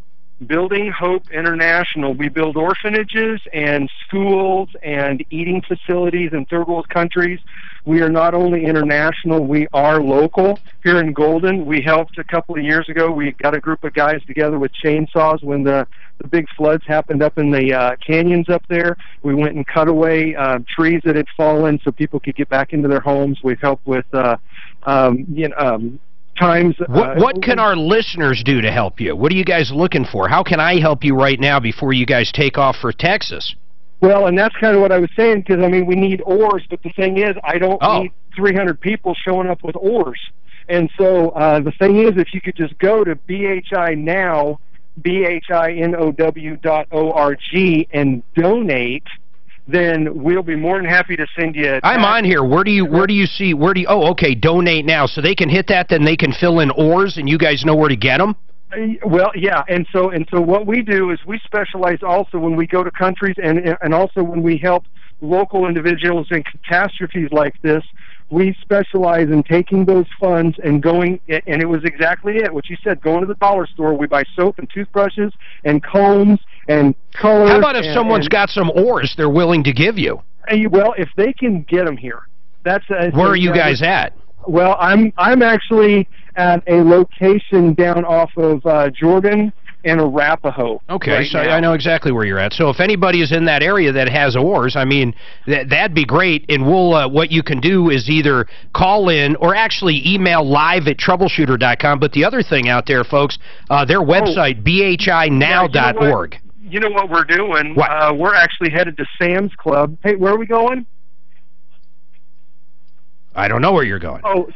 Building Hope International. We build orphanages and schools and eating facilities in third world countries. We are not only international, we are local. Here in Golden, we helped a couple of years ago. We got a group of guys together with chainsaws when the big floods happened up in the canyons up there. We went and cut away trees that had fallen so people could get back into their homes. We've helped with times. What can our listeners do to help you? What are you guys looking for? How can I help you right now before you guys take off for Texas? Well, and that's kind of what I was saying, because, I mean, we need oars, but the thing is, I don't need 300 people showing up with oars. And so the thing is, if you could just go to BHINOW, BHINOW.org and donate, then we'll be more than happy to send you. I'm on here. Where do you see? Oh, okay. Donate now, so they can hit that. Then they can fill in oars, and you guys know where to get them. Well, yeah, and so what we do is we specialize also when we go to countries and also when we help local individuals in catastrophes like this. We specialize in taking those funds and going, and it was exactly it, what you said, going to the dollar store. We buy soap and toothbrushes and combs and colors. How about if someone's got some oars they're willing to give you? Well, if they can get them here. That's where are you guys at? Well, I'm actually at a location down off of Jordan and Arapahoe. Okay, right so now. I know exactly where you're at. So if anybody is in that area that has oars, I mean, that'd be great. And we'll what you can do is either call in or actually email live@troubleshooter.com. But the other thing out there, folks, their website, bhinow.org. You know what we're doing? What? We're actually headed to Sam's Club. Hey, where are we going? I don't know where you're going. Oh,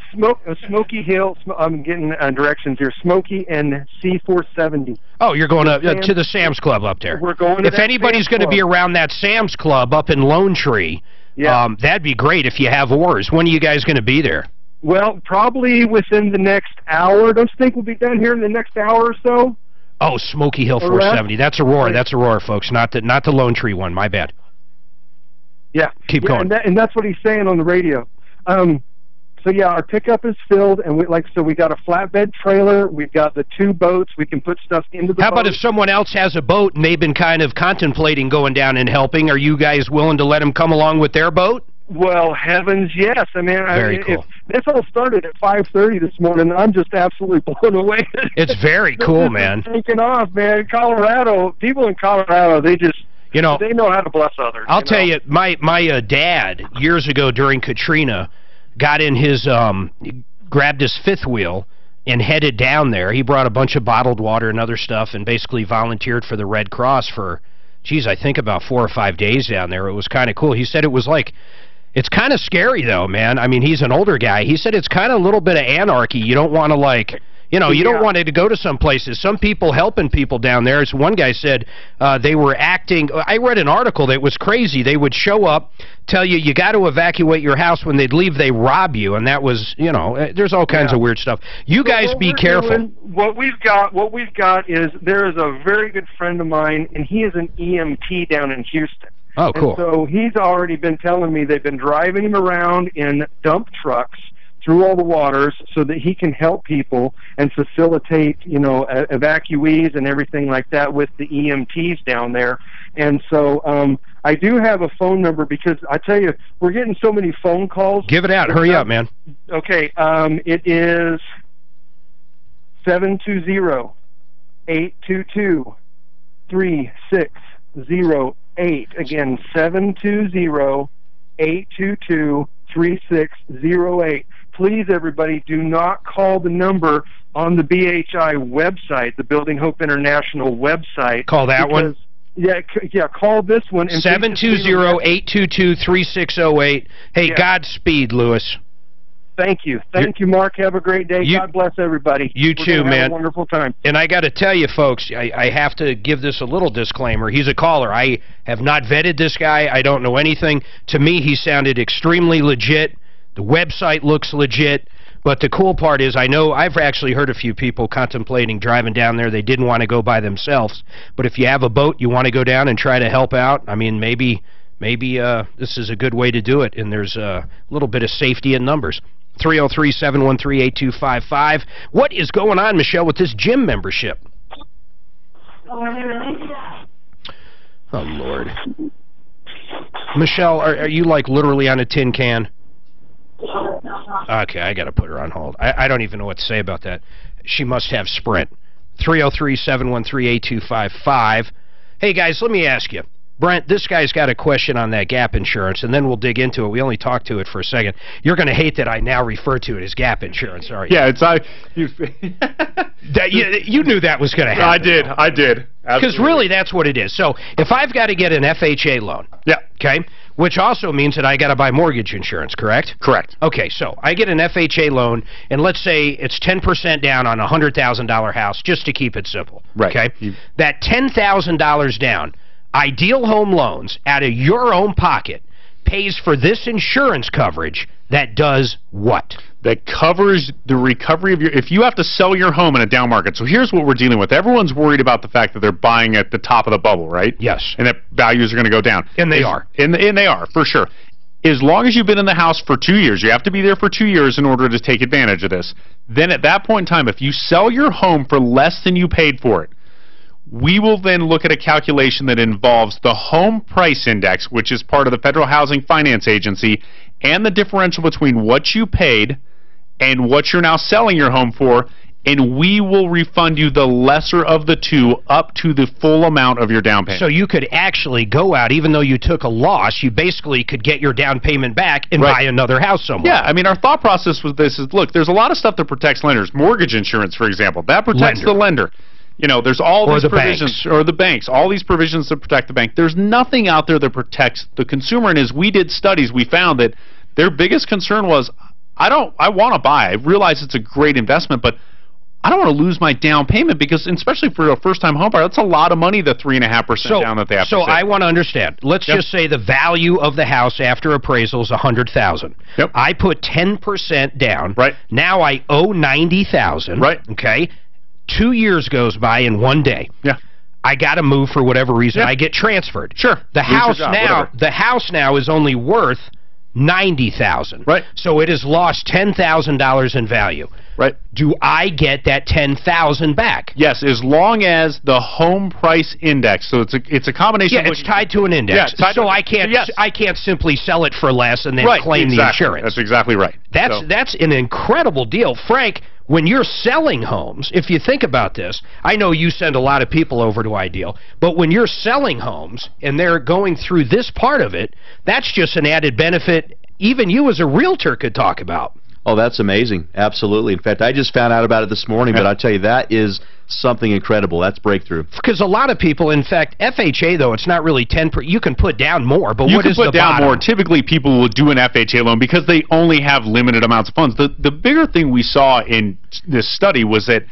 Smoky Hill. I'm getting directions here. Smoky and C470. Oh, you're going to the Sam's Club up there. We're going to If anybody's going to be around that Sam's Club up in Lone Tree, that'd be great if you have oars. When are you guys going to be there? Well, probably within the next hour. Don't you think we'll be done here in the next hour or so? Oh, Smoky Hill 470. That's Aurora. That's Aurora, folks. Not the Lone Tree one. My bad. Yeah. Keep going. And that's what he's saying on the radio. So yeah, our pickup is filled, and we got a flatbed trailer. We've got the 2 boats. We can put stuff into the boat. How about if someone else has a boat and they've been kind of contemplating going down and helping? Are you guys willing to let them come along with their boat? Well, heavens, yes. I mean, very cool. This all started at 5:30 this morning. I'm just absolutely blown away. It's very cool, man. Taking off, man. Colorado, people in Colorado, they just. You know, they know how to bless others. I'll tell you, my dad, years ago during Katrina, got in his, grabbed his fifth wheel and headed down there. He brought a bunch of bottled water and other stuff and basically volunteered for the Red Cross for, geez, I think about 4 or 5 days down there. It was kind of cool. He said it was like, it's kind of scary, though, man. I mean, he's an older guy. He said it's kind of a little bit of anarchy. You don't want to, like... You know, you don't want it to go to some places. Some people helping people down there. As one guy said, they were acting. I read an article that was crazy. They would show up, tell you you got to evacuate your house. When they'd leave, they rob you, and that was, you know, there's all kinds of weird stuff. You guys be careful. What we've got is there is a very good friend of mine, and he is an EMT down in Houston. Oh, cool. And so he's already been telling me they've been driving him around in dump trucks through all the waters so that he can help people and facilitate, you know, evacuees and everything like that with the EMTs down there. And so I do have a phone number because I tell you, we're getting so many phone calls. Give it out. Hurry up, man. Okay. It is 720-822-3608. Again, 720-822-3608. Please, everybody, do not call the number on the BHI website, the Building Hope International website. Call that one? Yeah, call this one. 720-822-3608. Hey, Godspeed, Lewis. Thank you. Thank you, Mark. Have a great day. God bless everybody. You too, man. Have a wonderful time. And I got to tell you, folks, I have to give this a little disclaimer. He's a caller. I have not vetted this guy. I don't know anything. To me, he sounded extremely legit. The website looks legit. But the cool part is, I know I've actually heard a few people contemplating driving down there. They didn't want to go by themselves. But if you have a boat, you want to go down and try to help out, I mean, maybe this is a good way to do it, and there's a little bit of safety in numbers. 303-713-8255. What is going on, Michelle, with this gym membership? Oh, Lord. Michelle, are you, like, literally on a tin can? Okay, I got to put her on hold. I don't even know what to say about that. She must have Sprint. 303-713-8255. Hey, guys, let me ask you. Brent, this guy's got a question on that gap insurance, and then we'll dig into it. We only talked to it for a second. You're going to hate that I now refer to it as gap insurance, aren't you? Yeah, it's you knew that was going to happen. I did. Because really, that's what it is. So if I've got to get an FHA loan, okay, which also means that I got to buy mortgage insurance, correct? Correct. Okay, so I get an FHA loan, and let's say it's 10% down on a $100,000 house, just to keep it simple. Right. Okay, that $10,000 down. Ideal Home Loans, out of your own pocket, pays for this insurance coverage that does what? That covers the recovery of your... If you have to sell your home in a down market, so here's what we're dealing with. Everyone's worried about the fact that they're buying at the top of the bubble, right? Yes. And that values are going to go down. And they are. And they are, for sure. As long as you've been in the house for 2 years, you have to be there for 2 years in order to take advantage of this. Then at that point in time, if you sell your home for less than you paid for it, we will then look at a calculation that involves the home price index, which is part of the Federal Housing Finance Agency, and the differential between what you paid and what you're now selling your home for, and we will refund you the lesser of the two up to the full amount of your down payment. So you could actually go out, even though you took a loss, you basically could get your down payment back and buy another house somewhere. Yeah, I mean, our thought process with this is, look, there's a lot of stuff that protects lenders. Mortgage insurance, for example, that protects the lender. You know, there's all these provisions, or the banks, all these provisions that protect the bank. There's nothing out there that protects the consumer, and as we did studies, we found that their biggest concern was, I want to buy. I realize it's a great investment, but I don't want to lose my down payment because, especially for a first-time home buyer, that's a lot of money, the 3.5% down that they have to pay. So I want to understand. Let's just say the value of the house after appraisal is $100,000. Yep. I put 10% down. Right. Now I owe $90,000. Right. Okay. 2 years goes by in one day. Yeah. I got to move for whatever reason. I get transferred. Sure. The house now is only worth $90,000. Right. So it has lost $10,000 in value. Right. Do I get that $10,000 back? Yes, as long as the home price index. So it's a combination. Yeah, it's tied to an index. Yeah, so I can't simply sell it for less and then claim the insurance. That's exactly right. That's an incredible deal, Frank. When you're selling homes, if you think about this, I know you send a lot of people over to Ideal, but when you're selling homes and they're going through this part of it, that's just an added benefit even you as a realtor could talk about. Oh, that's amazing. Absolutely. In fact, I just found out about it this morning, but I'll tell you, that is something incredible. That's breakthrough. Because a lot of people, in fact, FHA, though, it's not really 10%. You can put down more, but what is the bottom? You can put down more. Typically, people will do an FHA loan because they only have limited amounts of funds. The bigger thing we saw in this study was that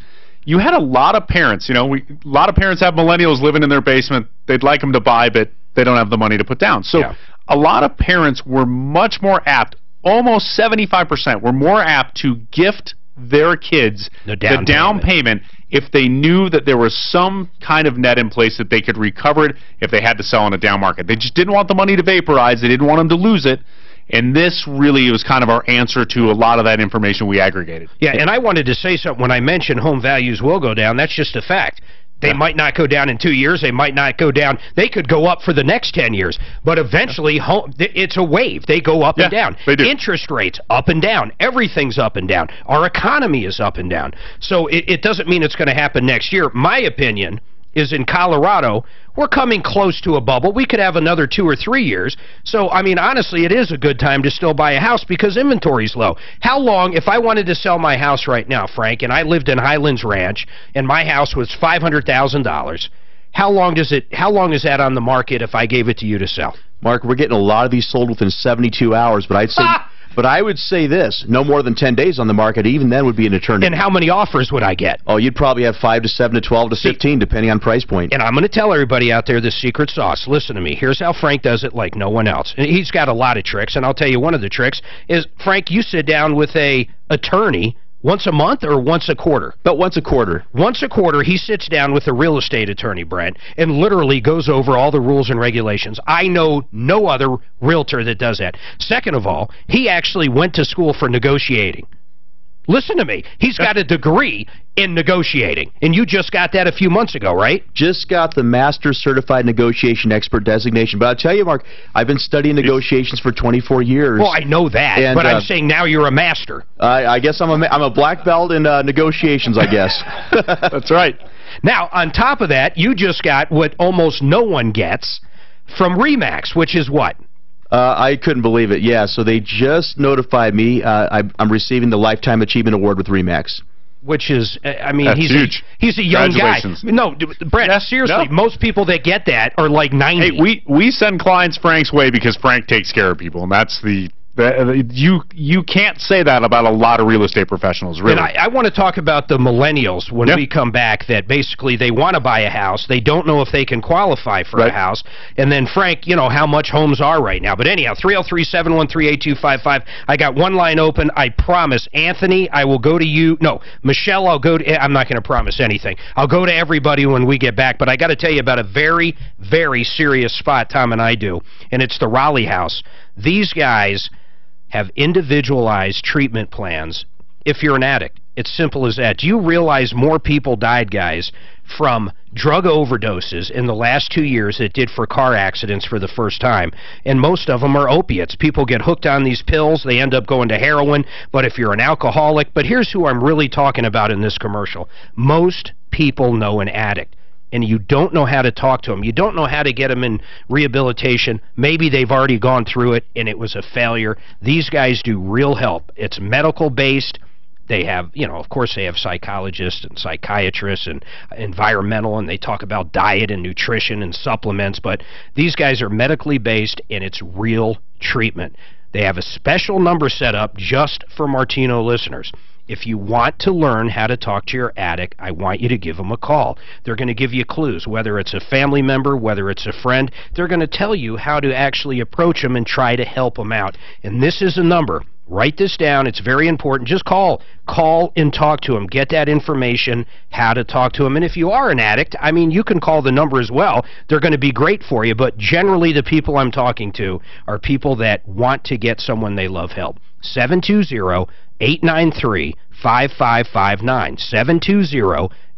you had a lot of parents. You know, a lot of parents have millennials living in their basement. They'd like them to buy, but they don't have the money to put down. So a lot of parents were much more apt, almost 75% were more apt to gift their kids the down payment if they knew that there was some kind of net in place that they could recover it if they had to sell in a down market. They just didn't want the money to vaporize. They didn't want them to lose it. And this really was kind of our answer to a lot of that information we aggregated. Yeah, and I wanted to say something when I mentioned home values will go down. That's just a fact. They might not go down in 2 years. They might not go down. They could go up for the next 10 years. But eventually, it's a wave. They go up and down. They do. Interest rates, up and down. Everything's up and down. Our economy is up and down. So it doesn't mean it's going to happen next year. My opinion is in Colorado, we're coming close to a bubble. We could have another 2 or 3 years. So, I mean, honestly, it is a good time to still buy a house because inventory's low. How long, if I wanted to sell my house right now, Frank, and I lived in Highlands Ranch, and my house was $500,000, how long is that on the market if I gave it to you to sell? Mark, we're getting a lot of these sold within 72 hours, but I'd say But I would say this, no more than 10 days on the market, even then would be an eternity. And how many offers would I get? Oh, you'd probably have 5 to 7 to 12 to 15, depending on price point. And I'm going to tell everybody out there the secret sauce. Listen to me. Here's how Frank does it like no one else. And he's got a lot of tricks, and I'll tell you one of the tricks is, Frank, you sit down with a attorney once a month or once a quarter? About once a quarter. Once a quarter, he sits down with a real estate attorney, Brent, and literally goes over all the rules and regulations. I know no other realtor that does that. Second of all, he actually went to school for negotiating. Listen to me. He's got a degree in negotiating, and you just got that a few months ago, right? Just got the Master Certified Negotiation Expert designation. But I'll tell you, Mark, I've been studying negotiations for 24 years. Well, I know that, and, but I'm saying now you're a master. I guess I'm a black belt in negotiations, I guess. That's right. Now, on top of that, you just got what almost no one gets from RE/MAX, which is what? I couldn't believe it. Yeah, so they just notified me I'm receiving the Lifetime Achievement Award with RE/MAX. Which is, I mean, That's huge. He's a young guy. No, Brett, seriously, most people that get that are like 90. Hey, we send clients Frank's way because Frank takes care of people, and that's the... You can't say that about a lot of real estate professionals, really. And I want to talk about the millennials when we come back, that basically they want to buy a house. They don't know if they can qualify for a house. And then, Frank, you know how much homes are right now. But anyhow, 303-713-8255. I got one line open. I promise. Anthony, I will go to you. No, Michelle, I'll go to... I'm not going to promise anything. I'll go to everybody when we get back. But I got to tell you about a very, very serious spot Tom and I do. And it's the Raleigh house. These guys have individualized treatment plans if you're an addict. It's simple as that. Do you realize more people died, guys, from drug overdoses in the last 2 years that did for car accidents for the first time? And most of them are opiates. People get hooked on these pills. They end up going to heroin. But if you're an alcoholic, but here's who I'm really talking about in this commercial. Most people know an addict, and you don't know how to talk to them. You don't know how to get them in rehabilitation. Maybe they've already gone through it, and it was a failure. These guys do real help. It's medical-based. They have, you know, of course they have psychologists and psychiatrists and environmental, and they talk about diet and nutrition and supplements, but these guys are medically based, and it's real treatment. They have a special number set up just for Martino listeners. If you want to learn how to talk to your addict, I want you to give them a call. They're going to give you clues, whether it's a family member, whether it's a friend. They're going to tell you how to actually approach them and try to help them out. And this is a number. Write this down. It's very important. Just call. Call and talk to them. Get that information, how to talk to them. And if you are an addict, I mean, you can call the number as well. They're going to be great for you. But generally, the people I'm talking to are people that want to get someone they love help. 720-893-5559.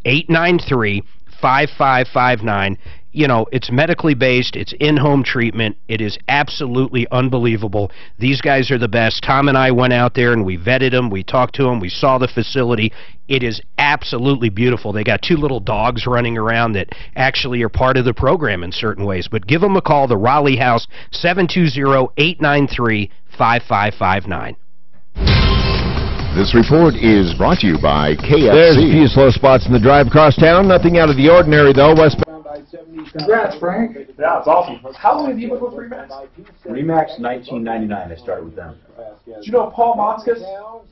720-893-5559. You know, it's medically based. It's in-home treatment. It is absolutely unbelievable. These guys are the best. Tom and I went out there and we vetted them. We talked to them. We saw the facility. It is absolutely beautiful. They got 2 little dogs running around that actually are part of the program in certain ways. But give them a call, the Raleigh House, 720-893-5559. This report is brought to you by KFC. There's a few slow spots in the drive across town. Nothing out of the ordinary, though. Westbound I-70. Congrats, Frank. Yeah, it's awesome. How long have you been with RE/MAX? RE/MAX, 1999. I started with them. Did you know Paul Motzkus?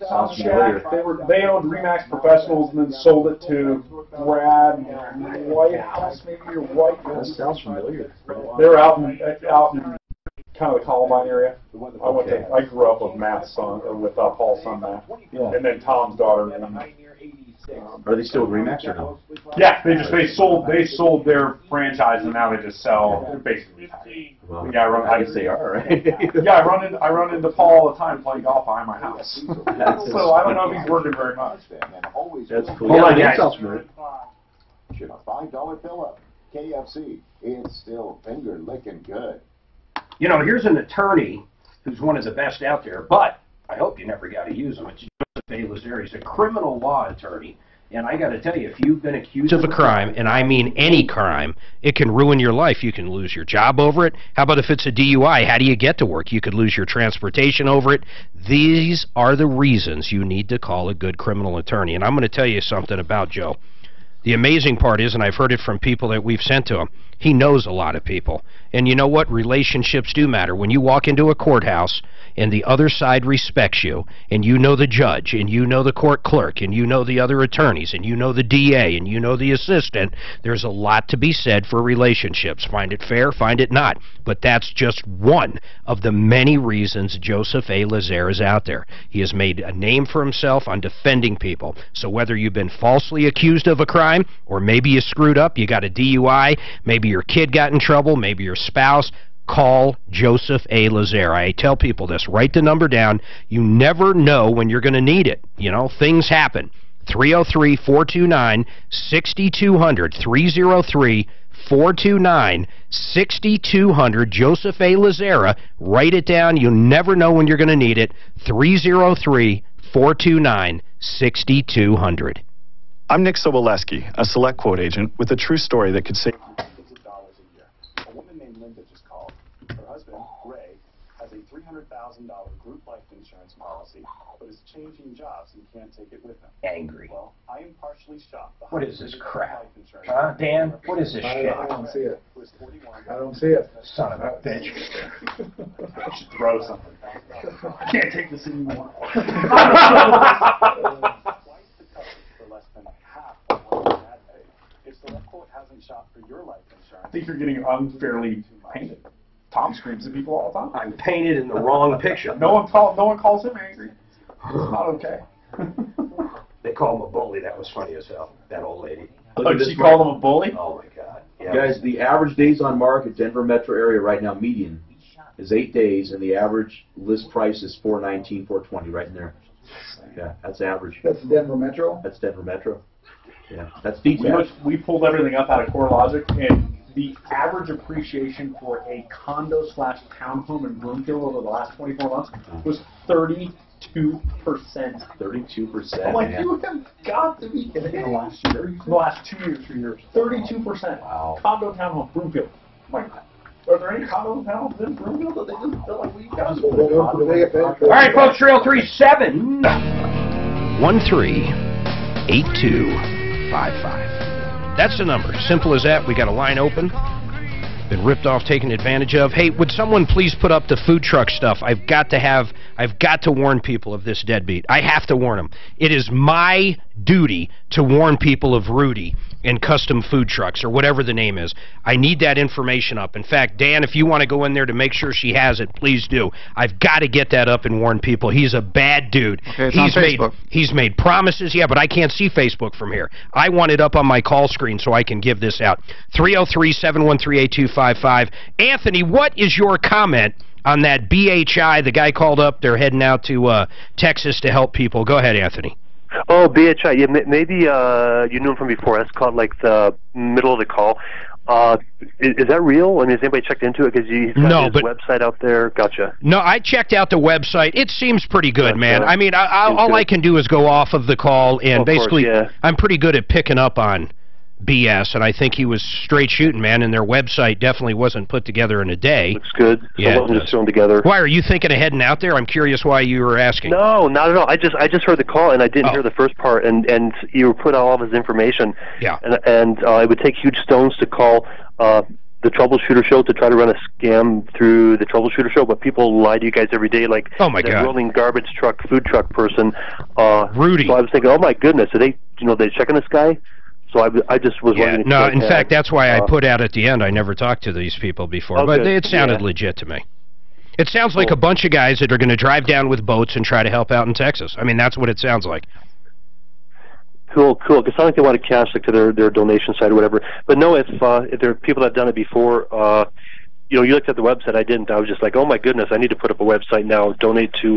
Sounds familiar. They owned RE/MAX Professionals and then sold it to Brad Whitehouse, maybe, or White. That sounds familiar. They were out in kind of the Columbine area. I grew up with Matt's son, or with Paul's son, Matt, and then Tom's daughter. Are they still with RE/MAX or no? Yeah, they sold their franchise, and now they just sell basically. Well, yeah, I guess they are, right? Yeah, I run into Paul all the time playing golf behind my house. So I don't know if he's working very much. That's cool. Yeah, that sounds familiar. Should a $5 fill-up. KFC, it's still finger-licking good. You know, here's an attorney who's one of the best out there, but I hope you never got to use him. It's Joseph A. Lazare. He's a criminal law attorney. And I got to tell you, if you've been accused of a crime, and I mean any crime, it can ruin your life. You can lose your job over it. How about if it's a DUI? How do you get to work? You could lose your transportation over it. These are the reasons you need to call a good criminal attorney. And I'm going to tell you something about Joe. The amazing part is, and I've heard it from people that we've sent to him, He knows a lot of people. And you know what? Relationships do matter. When you walk into a courthouse and the other side respects you, and you know the judge, and you know the court clerk, and you know the other attorneys, and you know the DA, and you know the assistant, there's a lot to be said for relationships. Find it fair, find it not. But that's just one of the many reasons Joseph A. Lazaire is out there. He has made a name for himself on defending people. So whether you've been falsely accused of a crime, or maybe you screwed up, you got a DUI, maybe your kid got in trouble, maybe your spouse, call Joseph A. Lazaire. I tell people this. Write the number down. You never know when you're going to need it. You know, things happen. 303-429-6200. 303-429-6200. Joseph A. Lazaire. Write it down. You never know when you're going to need it. 303-429-6200. I'm Nick Soboleski, a select quote agent with a true story that could save group life insurance policy, but is changing jobs and can't take it with him. Angry. Well, I am partially shocked. What is this crap? Huh, Dan? What is this shit? I don't see it. I don't see it. Son of a bitch. I should throw something. I can't take this anymore. Twice the coverage for less than half of what you had paid. If Select Quote hasn't shopped for your life insurance, I think you're getting unfairly painted. Tom screams at people all the time. I'm painted in the wrong picture. No one calls him angry. It's not okay. They call him a bully. That was funny as hell. That old lady. She called him a bully? Oh, my God. Yeah. Guys, the average days on market, Denver metro area right now, median, is 8 days, and the average list price is $419, $420, right in there. Yeah, that's average. That's Denver Metro? That's Denver Metro. Yeah, that's detached. We pulled everything up out of CoreLogic, and the average appreciation for a condo/townhome in Broomfield over the last 24 months was 32%. 32%. I'm like, man. you have got to be kidding me. In the last year? The last 2 years, 3 years. 32%. Wow. Condo, townhome, Broomfield. I'm like, are there any condos and townhomes in Broomfield that they just feel like we guys will? All right, folks, 303-7. 13-8255. That's the number. Simple as that. We got a line open. Been ripped off, taken advantage of. Hey, would someone please put up the food truck stuff? I've got to warn people of this deadbeat. I have to warn them. It is my duty to warn people of Rudy and Custom Food Trucks, or whatever the name is. I need that information up. In fact, Dan, if you want to go in there to make sure she has it, please do. I've got to get that up and warn people. He's a bad dude. Okay, it's on Facebook. He's made promises, yeah, but I can't see Facebook from here. I want it up on my call screen so I can give this out. 303-713-8255. Anthony, what is your comment on that BHI? The guy called up. They're heading out to Texas to help people. Go ahead, Anthony. Oh, BHI. Yeah, maybe you knew him from before. That's called like the middle of the call. Is that real? I mean, has anybody checked into it? Because he's got his website out there. Gotcha. No, I checked out the website. It seems pretty good, man. I mean, all I can do is go off of the call, and basically, I'm pretty good at picking up on BS, and I think he was straight shooting, man, and their website definitely wasn't put together in a day. Looks good. Yeah, it wasn't just thrown together. Why, are you thinking of heading out there? I'm curious why you were asking. No, not at all. I just heard the call, and I didn't hear the first part, and you put all of his information. Yeah. And it would take huge stones to call the Troubleshooter Show to try to run a scam through the Troubleshooter Show, but people lie to you guys every day, like oh my God, rolling garbage truck, food truck person. Rudy. So I was thinking, oh my goodness, are they, they checking this guy? So I just was wondering. No, in fact, that's why I put out at the end, I never talked to these people before, but it sounded legit to me. It sounds like a bunch of guys that are going to drive down with boats and try to help out in Texas. I mean, that's what it sounds like. Cool. It sounds like they want to cash like to their donation site or whatever. But no, if there are people that have done it before, you looked at the website. I didn't. I was just like, oh my goodness, I need to put up a website now. Donate to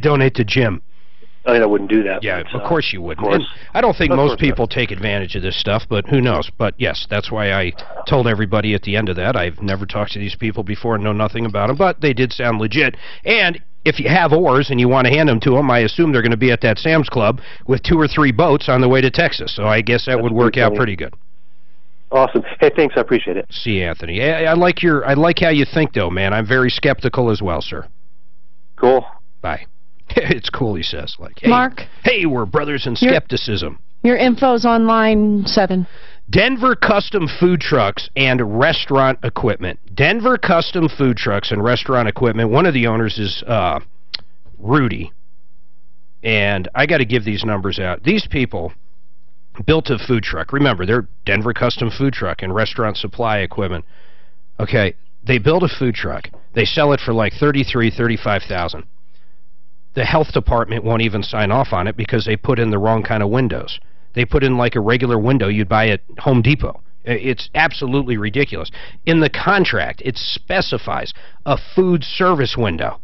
donate to Jim. I mean, I wouldn't do that. Yeah, of course you wouldn't. And I don't think most people take advantage of this stuff, but who knows? But yes, that's why I told everybody at the end of that. I've never talked to these people before and know nothing about them, but they did sound legit. And if you have oars and you want to hand them to them, I assume they're going to be at that Sam's Club with 2 or 3 boats on the way to Texas. So I guess that would work out pretty good. Awesome. Hey, thanks. I appreciate it. See you, Anthony. I like how you think, though, man. I'm very skeptical as well, sir. Cool. Bye. It's cool, he says. Like, hey, Mark? Hey, we're brothers in skepticism. Your info's on line 7. Denver Custom Food Trucks and Restaurant Equipment. Denver Custom Food Trucks and Restaurant Equipment. One of the owners is Rudy. And I got to give these numbers out. These people built a food truck. Remember, they're Denver Custom Food Truck and Restaurant Supply Equipment. Okay, they build a food truck. They sell it for like $33,000, $35,000. The health department won't even sign off on it because they put in the wrong kind of windows. They put in like a regular window you'd buy at Home Depot. It's absolutely ridiculous. In the contract, it specifies a food service window.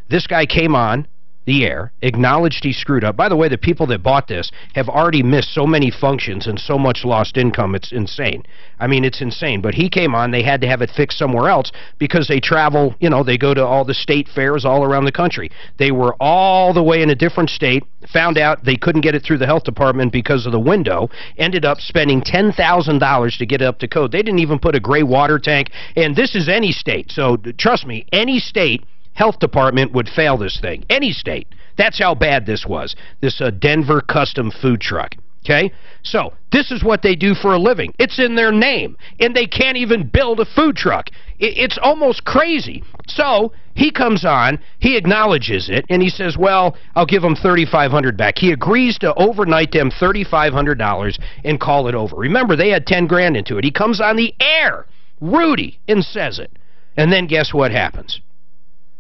This guy came on the air, acknowledged he screwed up. By the way, the people that bought this have already missed so many functions and so much lost income, it's insane. I mean, it's insane. But he came on, they had to have it fixed somewhere else because they travel, you know, they go to all the state fairs all around the country. They were all the way in a different state, found out they couldn't get it through the health department because of the window, ended up spending $10,000 to get it up to code. They didn't even put a gray water tank, and this is any state. So trust me, any state health department would fail this thing. Any state. That's how bad this was. This Denver Custom Food Truck. Okay? So, this is what they do for a living. It's in their name. And they can't even build a food truck. It's almost crazy. So, he comes on, he acknowledges it, and he says, well, I'll give them $3,500 back. He agrees to overnight them $3,500 and call it over. Remember, they had $10,000 into it. He comes on the air, Rudy, and says it. And then guess what happens?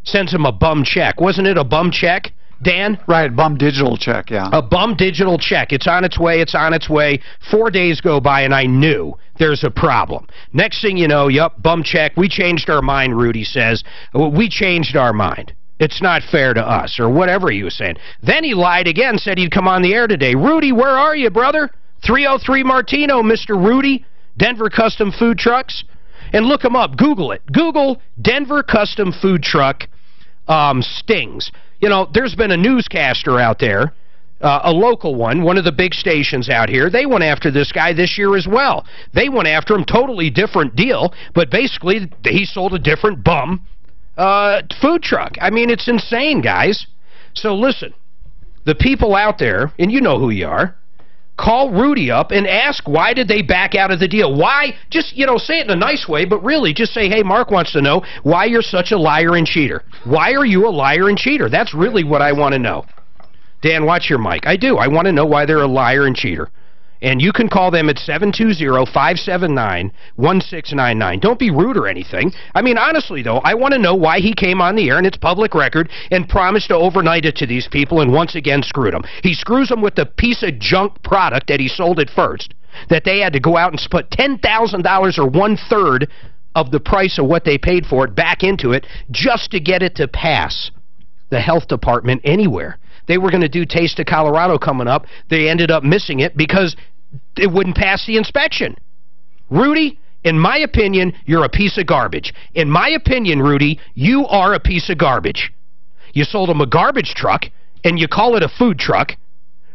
Sends him a bum check. Wasn't it a bum check, Dan? Right, bum digital check, yeah. A bum digital check. It's on its way, it's on its way. 4 days go by, and I knew there's a problem. Next thing you know, yup, bum check. We changed our mind, Rudy says. We changed our mind. It's not fair to us, or whatever he was saying. Then he lied again, said he'd come on the air today. Rudy, where are you, brother? 303 Martino, Mr. Rudy, Denver Custom Food Trucks. And look them up. Google it. Google Denver Custom Food Truck stings. You know, there's been a newscaster out there, a local one of the big stations out here. They went after this guy this year as well. They went after him, totally different deal, but basically he sold a different bum food truck. I mean, it's insane, guys. So listen, the people out there, and you know who you are, call Rudy up and ask why did they back out of the deal. Why? Just, you know, say it in a nice way, but really just say, hey, Mark wants to know why you're such a liar and cheater. Why are you a liar and cheater? That's really what I want to know. Dan, watch your mic. I do. I want to know why they're a liar and cheater. And you can call them at 720-579-1699. Don't be rude or anything. I mean, honestly, though, I want to know why he came on the air, and it's public record, and promised to overnight it to these people and once again screwed them. He screws them with the piece of junk product that he sold at first, that they had to go out and put $10,000 or one-third of the price of what they paid for it back into it just to get it to pass the health department anywhere. They were going to do Taste of Colorado coming up. They ended up missing it because it wouldn't pass the inspection. Rudy, in my opinion, you're a piece of garbage. In my opinion, Rudy, you are a piece of garbage. You sold them a garbage truck, and you call it a food truck.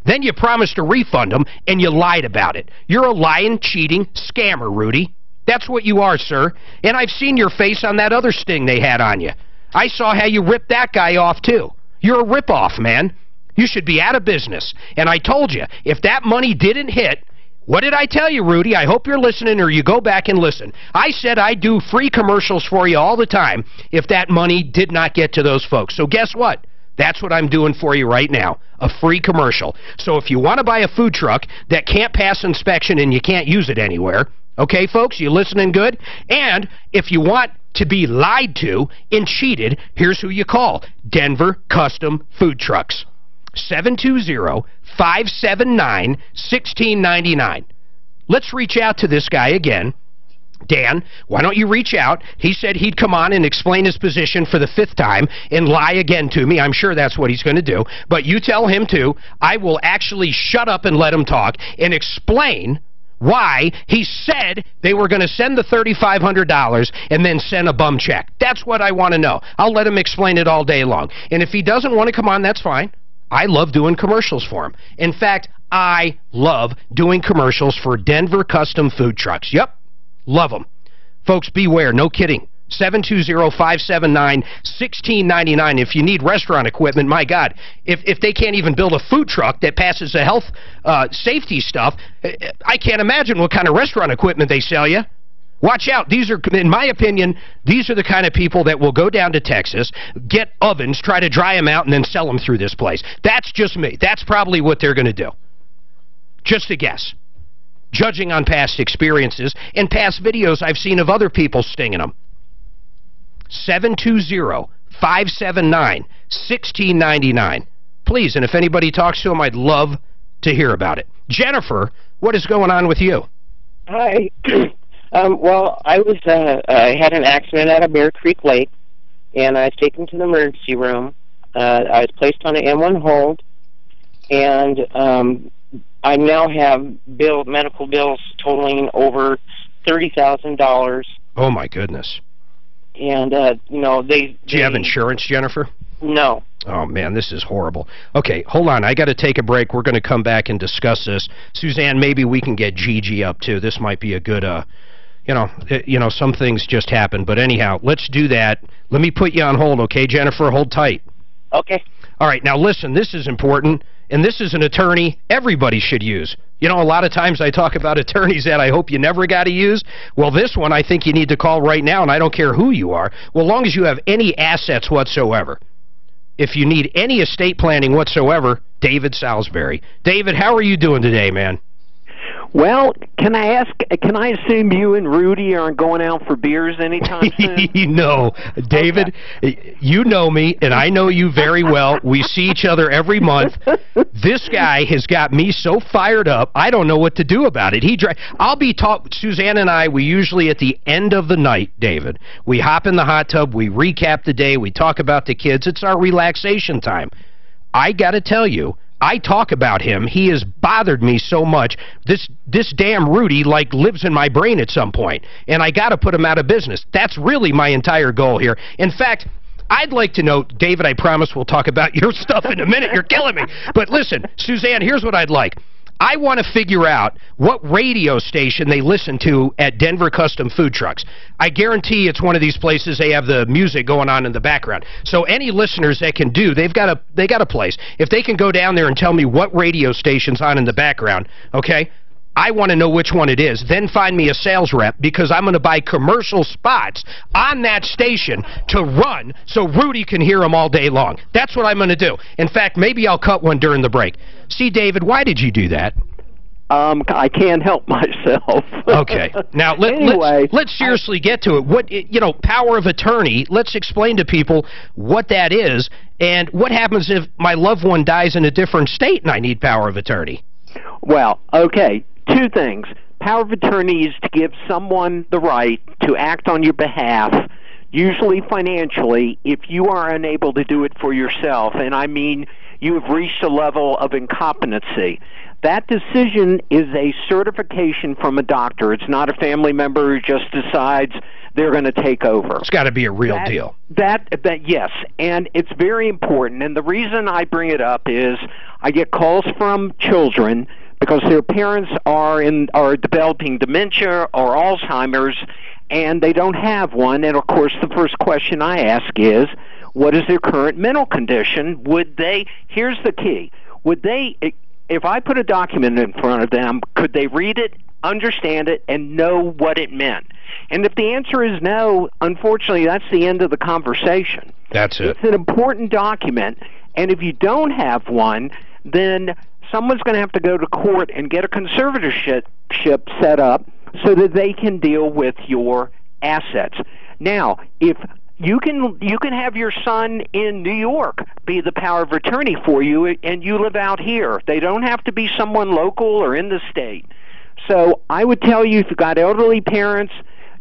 Then you promised to refund them, and you lied about it. You're a lying, cheating scammer, Rudy. That's what you are, sir. And I've seen your face on that other sting they had on you. I saw how you ripped that guy off, too. You're a rip-off, man. You should be out of business. And I told you, if that money didn't hit, what did I tell you, Rudy? I hope you're listening, or you go back and listen. I said I'd do free commercials for you all the time if that money did not get to those folks. So guess what? That's what I'm doing for you right now, a free commercial. So if you want to buy a food truck that can't pass inspection and you can't use it anywhere, okay, folks, you listening good? And if you want to be lied to and cheated, here's who you call. Denver Custom Food Trucks. 720-579-1699. Let's reach out to this guy again. Dan, why don't you reach out? He said he'd come on and explain his position for the 5th time and lie again to me. I'm sure that's what he's going to do. But you tell him to. I will actually shut up and let him talk and explain why he said they were going to send the $3,500 and then send a bum check. That's what I want to know. I'll let him explain it all day long. And if he doesn't want to come on, that's fine. I love doing commercials for him. In fact, I love doing commercials for Denver Custom Food Trucks. Yep, love them. Folks, beware. No kidding. 720-579-1699. If you need restaurant equipment, my God, if they can't even build a food truck that passes the health safety stuff, I can't imagine what kind of restaurant equipment they sell you. Watch out. These are, in my opinion, these are the kind of people that will go down to Texas, get ovens, try to dry them out, and then sell them through this place. That's just me. That's probably what they're going to do. Just a guess. Judging on past experiences and past videos I've seen of other people stinging them. 720-579-1699. Please, and if anybody talks to them, I'd love to hear about it. Jennifer, what is going on with you? Hi. Well, I had an accident at a Bear Creek Lake, and I was taken to the emergency room. I was placed on an M1 hold, and I now have medical bills totaling over $30,000. Oh, my goodness. And, do you have insurance, Jennifer? No. Oh, man, this is horrible. Okay, hold on. I got to take a break. We're going to come back and discuss this. Suzanne, maybe we can get Gigi up, too. This might be a good, some things just happen. But anyhow, let's do that. Let me put you on hold, okay, Jennifer? Hold tight. Okay. All right, now listen, this is important, and this is an attorney everybody should use. You know, a lot of times I talk about attorneys that I hope you never got to use. Well, this one I think you need to call right now, and I don't care who you are, well, as long as you have any assets whatsoever. If you need any estate planning whatsoever, David Salisbury. David, how are you doing today, man? Well, can I assume you and Rudy aren't going out for beers anytime soon? No, David, okay. You know me, and I know you very well. We see each other every month. This guy has got me so fired up, I don't know what to do about it. Suzanne and I, we usually at the end of the night, David, we hop in the hot tub, we recap the day, we talk about the kids. It's our relaxation time. I got to tell you, I talk about him. He has bothered me so much. This damn Rudy, lives in my brain at some point, and I got to put him out of business. That's really my entire goal here. In fact, I'd like to know, David, I promise we'll talk about your stuff in a minute. You're killing me. But listen, Suzanne, here's what I'd like. I want to figure out what radio station they listen to at Denver Custom Food Trucks. I guarantee it's one of these places they have the music going on in the background. So any listeners that can they got a place. If they can go down there and tell me what radio station's on in the background, okay, I want to know which one it is. Then find me a sales rep, because I'm going to buy commercial spots on that station to run so Rudy can hear them all day long. That's what I'm going to do. In fact, maybe I'll cut one during the break. See, David, why did you do that? I can't help myself. Okay. Now, let's seriously get to it. What, power of attorney, let's explain to people what that is, and what happens if my loved one dies in a different state and I need power of attorney? Well, okay. Two things. Power of attorney is to give someone the right to act on your behalf, usually financially, if you are unable to do it for yourself. And I mean, you have reached a level of incompetency. That decision is a certification from a doctor. It's not a family member who just decides they're going to take over. It's got to be a real deal. Yes, and it's very important. And the reason I bring it up is I get calls from children because their parents are developing dementia or Alzheimer's, and they don't have one. And, of course, the first question I ask is, what is their current mental condition? Here's the key. If I put a document in front of them, could they read it, understand it, and know what it meant? And if the answer is no, unfortunately, that's the end of the conversation. That's it. It's an important document, and if you don't have one, then someone's going to have to go to court and get a conservatorship set up so that they can deal with your assets. Now, if you can have your son in New York be the power of attorney for you, and you live out here. They don't have to be someone local or in the state. So I would tell you, if you've got elderly parents,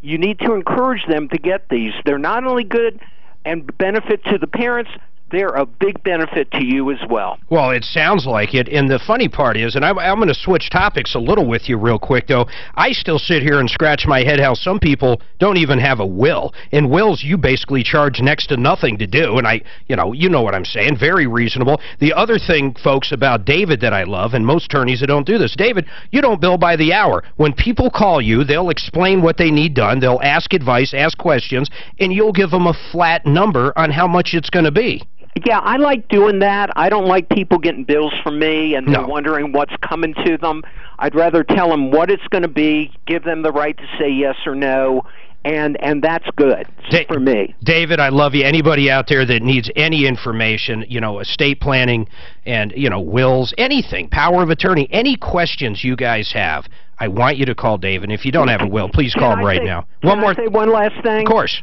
you need to encourage them to get these. They're not only good and benefit to the parents, they're a big benefit to you as well. Well, it sounds like it, and the funny part is, and I'm going to switch topics a little with you real quick, though. I still sit here and scratch my head how some people don't even have a will. In wills, you basically charge next to nothing to do, and you know what I'm saying, very reasonable. The other thing, folks, about David that I love, and most attorneys that don't do this, David, you don't bill by the hour. When people call you, they'll explain what they need done, they'll ask advice, ask questions, and you'll give them a flat number on how much it's going to be. Yeah, I like doing that. I don't like people getting bills from me and they're wondering what's coming to them. I'd rather tell them what it's going to be, give them the right to say yes or no, and that's good for me. David, I love you. Anybody out there that needs any information, estate planning and, wills, anything, power of attorney, any questions you guys have, I want you to call David. If you don't have a will, please call him right now. Can I say one last thing? Of course.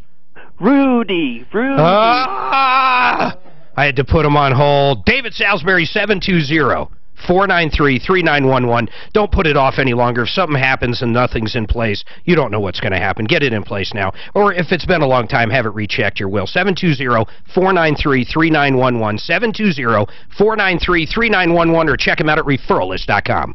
Rudy. I had to put him on hold. David Salisbury, 720-493-3911. Don't put it off any longer. If something happens and nothing's in place, you don't know what's going to happen. Get it in place now. Or if it's been a long time, have it rechecked, your will. 720-493-3911. 720-493-3911, or check him out at referralist.com.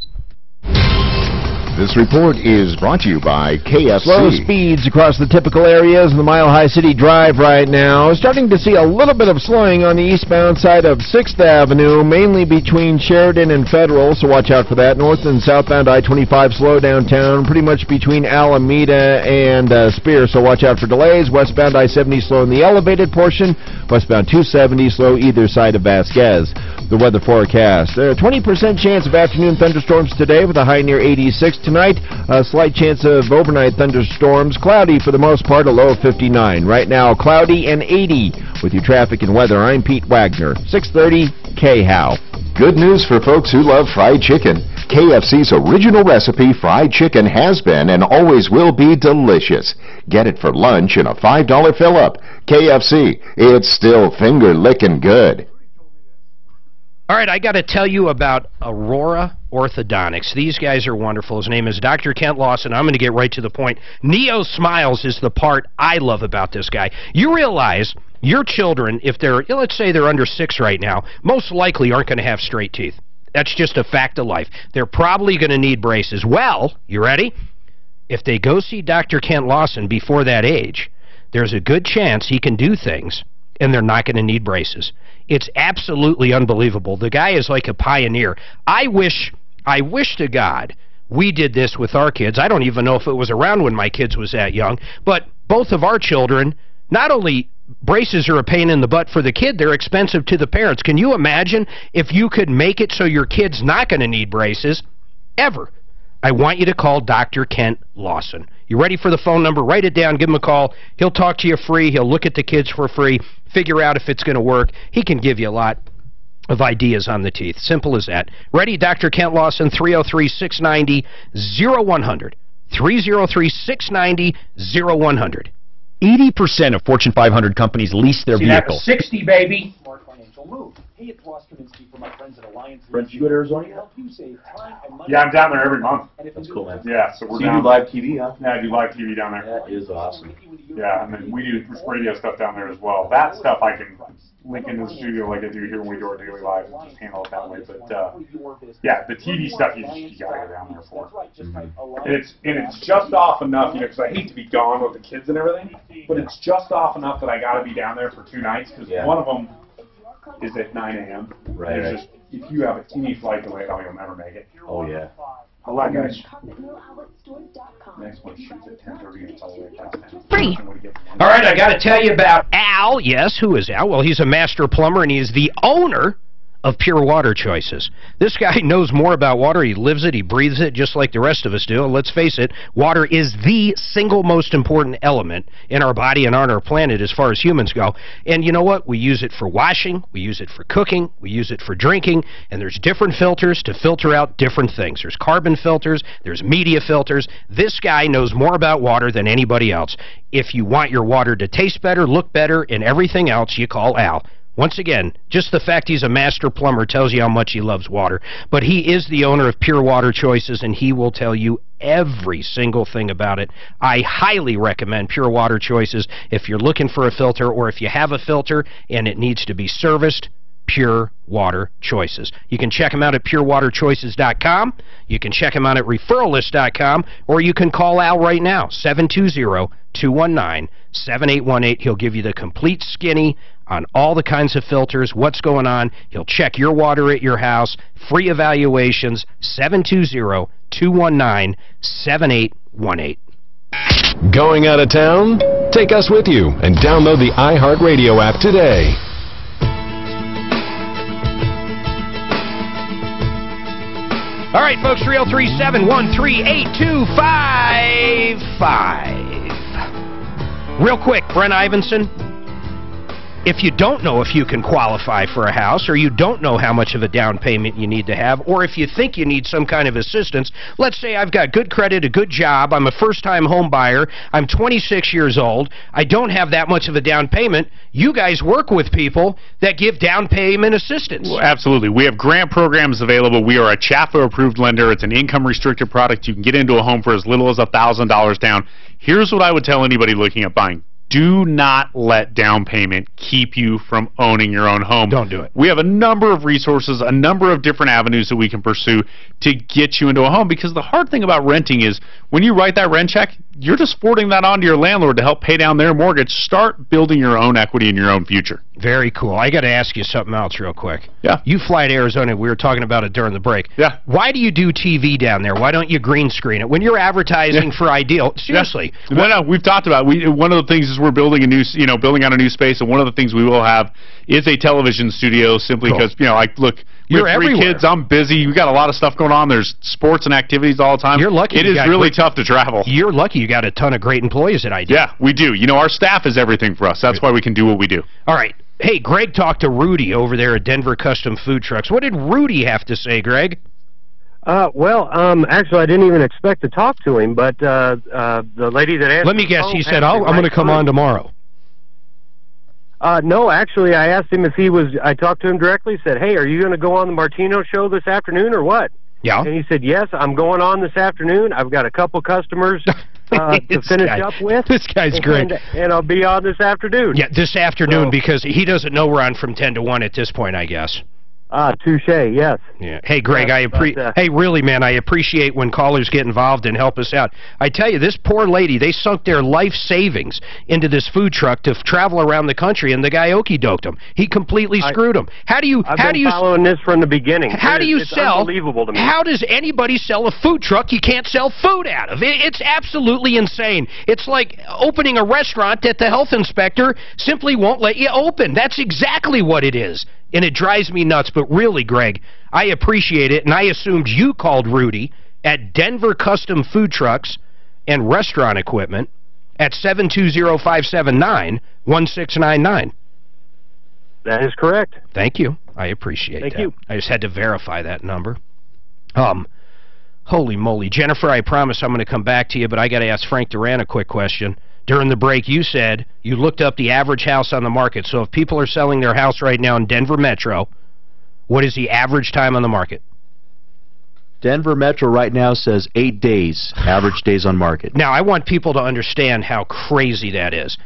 This report is brought to you by KFC. Slow speeds across the typical areas of the Mile High City Drive right now. Starting to see a little bit of slowing on the eastbound side of 6th Avenue, mainly between Sheridan and Federal, so watch out for that. North and southbound I-25 slow downtown, pretty much between Alameda and Spear, so watch out for delays. Westbound I-70 slow in the elevated portion. Westbound 270 slow either side of Vasquez. The weather forecast. 20% chance of afternoon thunderstorms today with a high near 86. Tonight, a slight chance of overnight thunderstorms. Cloudy for the most part, a low of 59. Right now, cloudy and 80. With your traffic and weather, I'm Pete Wagner, 630 KHOW. Good news for folks who love fried chicken. KFC's original recipe fried chicken has been and always will be delicious. Get it for lunch in a $5 fill-up. KFC, it's still finger-licking good. All right, I got to tell you about Aurora Orthodontics. These guys are wonderful. His name is Dr. Kent Lawson. I'm going to get right to the point. Neo Smiles is the part I love about this guy. You realize your children, if they're, let's say they're under 6 right now, most likely aren't going to have straight teeth. That's just a fact of life. They're probably going to need braces. Well, you ready? If they go see Dr. Kent Lawson before that age, there's a good chance he can do things, and they're not going to need braces. It's absolutely unbelievable. The guy is like a pioneer. I wish to God we did this with our kids. I don't even know if it was around when my kids was that young, but both of our children, not only braces are a pain in the butt for the kid, they're expensive to the parents. Can you imagine if you could make it so your kid's not going to need braces ever? I want you to call Dr. Kent Lawson. You ready for the phone number? Write it down. Give him a call. He'll talk to you free. He'll look at the kids for free, figure out if it's going to work. He can give you a lot of ideas on the teeth. Simple as that. Ready? Dr. Kent Lawson, 303-690-0100. 303-690-0100. 80% of Fortune 500 companies lease their vehicles. 60, baby. Smart financial move. Hey, it's Ross Kaminsky from my friends at Alliance. Friends, you go to Arizona? Help you save time and money. Yeah, I'm down there every month. That's cool, man. Yeah, so we're you down. do live TV, huh? Yeah, I do live TV down there. That is awesome. Yeah, and then we do radio stuff down there as well. That stuff I can link into the studio like I do here when we do our daily live and just handle it that way. But yeah, the TV stuff you gotta go down there for. And it's just off enough, because I hate to be gone with the kids and everything, but it's just off enough that I gotta be down there for 2 nights because one of them is at 9 a.m. Right. It's just, if you have a teeny flight delay, you'll never make it. Oh yeah. A lot, guys. Next one shoots at 10:30 and it's all the way past 10. Free. All right, I got to tell you about Al. Yes, who is Al? Well, he's a master plumber, and he is the owner of Pure Water Choices. This guy knows more about water. He lives it. He breathes it just like the rest of us do. And let's face it, water is the single most important element in our body and on our planet as far as humans go. And you know what? We use it for washing. We use it for cooking. We use it for drinking. And there's different filters to filter out different things. There's carbon filters. There's media filters. This guy knows more about water than anybody else. If you want your water to taste better, look better, and everything else, you call Al. Once again, just the fact he's a master plumber tells you how much he loves water. But he is the owner of Pure Water Choices, and he will tell you every single thing about it. I highly recommend Pure Water Choices if you're looking for a filter, or if you have a filter and it needs to be serviced. Pure Water Choices. You can check them out at purewaterchoices.com. You can check them out at referrallist.com, or you can call Al right now, 720-219-7818. He'll give you the complete skinny on all the kinds of filters, what's going on. He'll check your water at your house. Free evaluations, 720-219-7818. Going out of town? Take us with you and download the iHeartRadio app today. All right, folks, 303-713-8255. Real quick, Brent Ivinson, if you don't know if you can qualify for a house, or you don't know how much of a down payment you need to have, or if you think you need some kind of assistance, let's say I've got good credit, a good job, I'm a first-time home buyer, I'm 26 years old, I don't have that much of a down payment, you guys work with people that give down payment assistance. Well, absolutely. We have grant programs available. We are a CHAFA-approved lender. It's an income-restricted product. You can get into a home for as little as $1,000 down. Here's what I would tell anybody looking at buying. Do not let down payment keep you from owning your own home. Don't do it. We have a number of resources, a number of different avenues that we can pursue to get you into a home, because the hard thing about renting is when you write that rent check, you're just forwarding that on to your landlord to help pay down their mortgage. Start building your own equity in your own future. Very cool. I got to ask you something else real quick. Yeah. You fly to Arizona. We were talking about it during the break. Yeah. Why do you do TV down there? Why don't you green screen it? When you're advertising for Ideal, seriously. Yeah. No, we've talked about it. One of the things is we're building a new, building out a new space, and one of the things we will have is a television studio, simply because, look, we have three kids, I'm busy, we got a lot of stuff going on, there's sports and activities all the time. You're lucky. It is really tough to travel. You're lucky you got a ton of great employees at Ideal. Yeah, we do. Our staff is everything for us. That's why we can do what we do. All right. Hey, Greg talked to Rudy over there at Denver Custom Food Trucks. What did Rudy have to say, Greg? Actually, I didn't even expect to talk to him, but the lady that answered... Let me guess, he said, I'm going to come on tomorrow. No, actually, I asked him if he was... I talked to him directly, said, hey, are you going to go on the Martino show this afternoon or what? Yeah. And he said, yes, I'm going on this afternoon. I've got a couple customers to finish up with. This guy's great. And I'll be on this afternoon. Yeah, this afternoon, because he doesn't know we're on from 10 to 1 at this point, I guess. Touche, yes. Yeah. Hey, Greg, hey, really, man, I appreciate when callers get involved and help us out. I tell you, this poor lady, they sunk their life savings into this food truck to travel around the country, and the guy okey-doked them. He completely screwed them. I've been following this from the beginning. It's unbelievable to me. How does anybody sell a food truck you can't sell food out of? It's absolutely insane. It's like opening a restaurant that the health inspector simply won't let you open. That's exactly what it is. And it drives me nuts. But really, Greg, I appreciate it, and I assumed you called Rudy at Denver Custom Food Trucks and Restaurant Equipment at 720-579-1699. That is correct. Thank you. I appreciate that. Thank you. I just had to verify that number. Holy moly. Jennifer, I promise I'm going to come back to you, but I got to ask Frank Duran a quick question. During the break, you said you looked up the average house on the market. So if people are selling their house right now in Denver Metro, what is the average time on the market? Denver Metro right now says 8 days, average days on market. Now, I want people to understand how crazy that is.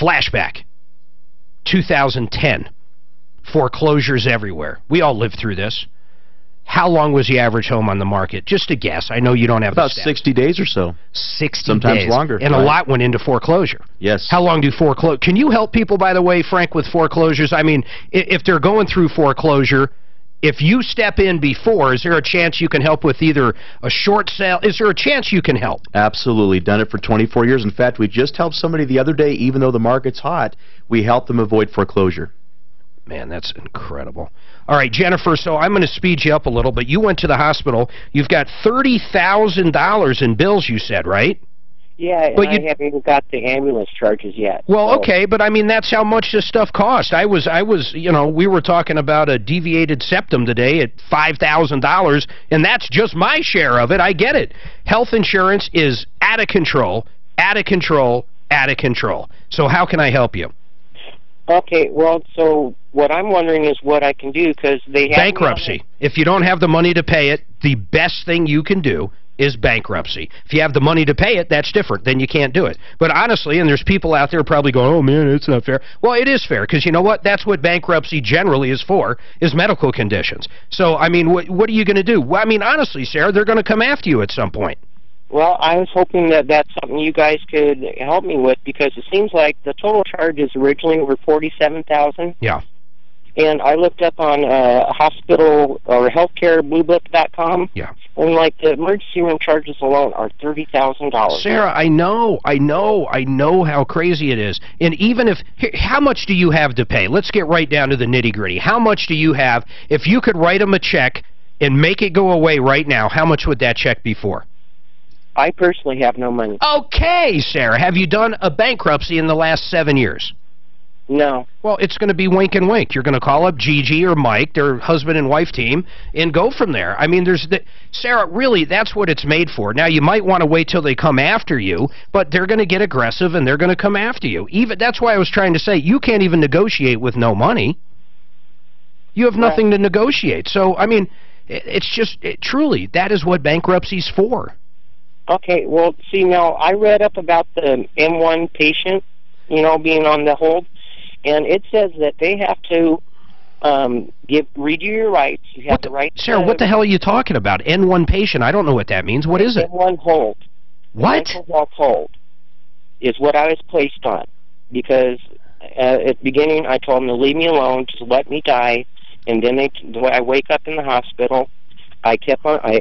Flashback. 2010. Foreclosures everywhere. We all lived through this. How long was the average home on the market? Just a guess. I know you don't have about 60 days or so. 60 Sometimes days. longer. And a lot went into foreclosure. Yes. How long do foreclosure... Can you help people, by the way, Frank, with foreclosures? I mean, if they're going through foreclosure, if you step in before, is there a chance you can help with either a short sale? Is there a chance you can help? Absolutely. Done it for 24 years. In fact, we just helped somebody the other day, even though the market's hot, we helped them avoid foreclosure. Man, that's incredible. All right, Jennifer, so I'm going to speed you up a little, but you went to the hospital. You've got $30,000 in bills, you said, right? Yeah, and I haven't even got the ambulance charges yet. Well, okay, but I mean, that's how much this stuff cost. I was, we were talking about a deviated septum today at $5,000, and that's just my share of it. I get it. Health insurance is out of control, out of control, out of control. So how can I help you? Okay, well, so what I'm wondering is what I can do, because they have... Bankruptcy. If you don't have the money to pay it, the best thing you can do is bankruptcy. If you have the money to pay it, that's different. Then you can't do it. But honestly, and there's people out there probably going, oh, man, it's not fair. Well, it is fair, because you know what? That's what bankruptcy generally is for, is medical conditions. So, I mean, what are you going to do? Well, I mean, honestly, Sarah, they're going to come after you at some point. Well, I was hoping that that's something you guys could help me with, because it seems like the total charges originally were $47,000. Yeah. And I looked up on hospital or healthcarebluebook.com. Yeah. And like the emergency room charges alone are $30,000. Sarah, I know how crazy it is. And even if, how much do you have to pay? Let's get right down to the nitty-gritty. How much do you have? If you could write them a check and make it go away right now, how much would that check be for? I personally have no money. Okay, Sarah. Have you done a bankruptcy in the last 7 years? No. Well, it's going to be wink and wink. You're going to call up Gigi or Mike, their husband and wife team, and go from there. I mean, Sarah, really, that's what it's made for. Now, you might want to wait till they come after you, but they're going to get aggressive and they're going to come after you. That's why I was trying to say, you can't even negotiate with no money. You have nothing to negotiate. So, I mean, it's just, truly, that is what bankruptcy's for. Okay, well, see, now, I read up about the M1 patient, you know, being on the hold. And it says that they have to read you your rights. You have the right. Sarah, what the hell are you talking about? N1 patient? I don't know what that means. What is it? N1 hold. What? Mental health hold is what I was placed on, because at the beginning I told them to leave me alone, just let me die, and then I wake up in the hospital. I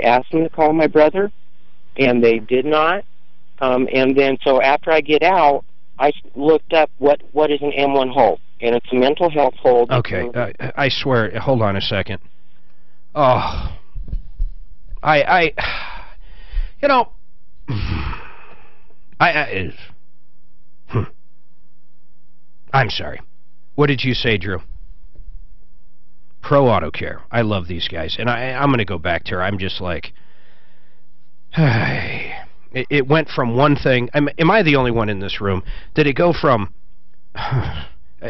asked them to call my brother, and they did not. And then so after I get out, I looked up what is an M1 hold, and it's a mental health hold. Okay, I swear, hold on a second. Oh, you know, I'm sorry. What did you say, Drew? Pro Auto Care. I love these guys, and I'm going to go back to her. I'm just like, It went from one thing. Am I the only one in this room? Did it go from,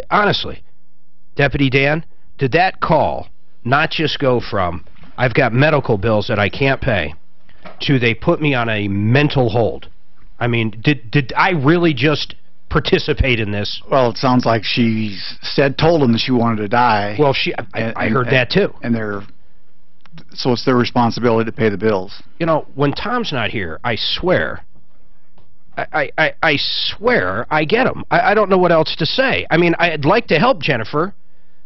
honestly, Deputy Dan, did that call not just go from, I've got medical bills that I can't pay, to they put me on a mental hold? I mean, did I really just participate in this? Well, it sounds like she told him that she wanted to die. Well, I heard that too. And so it's their responsibility to pay the bills. You know, when Tom's not here, I swear, I swear I get them. I don't know what else to say. I mean, I'd like to help Jennifer.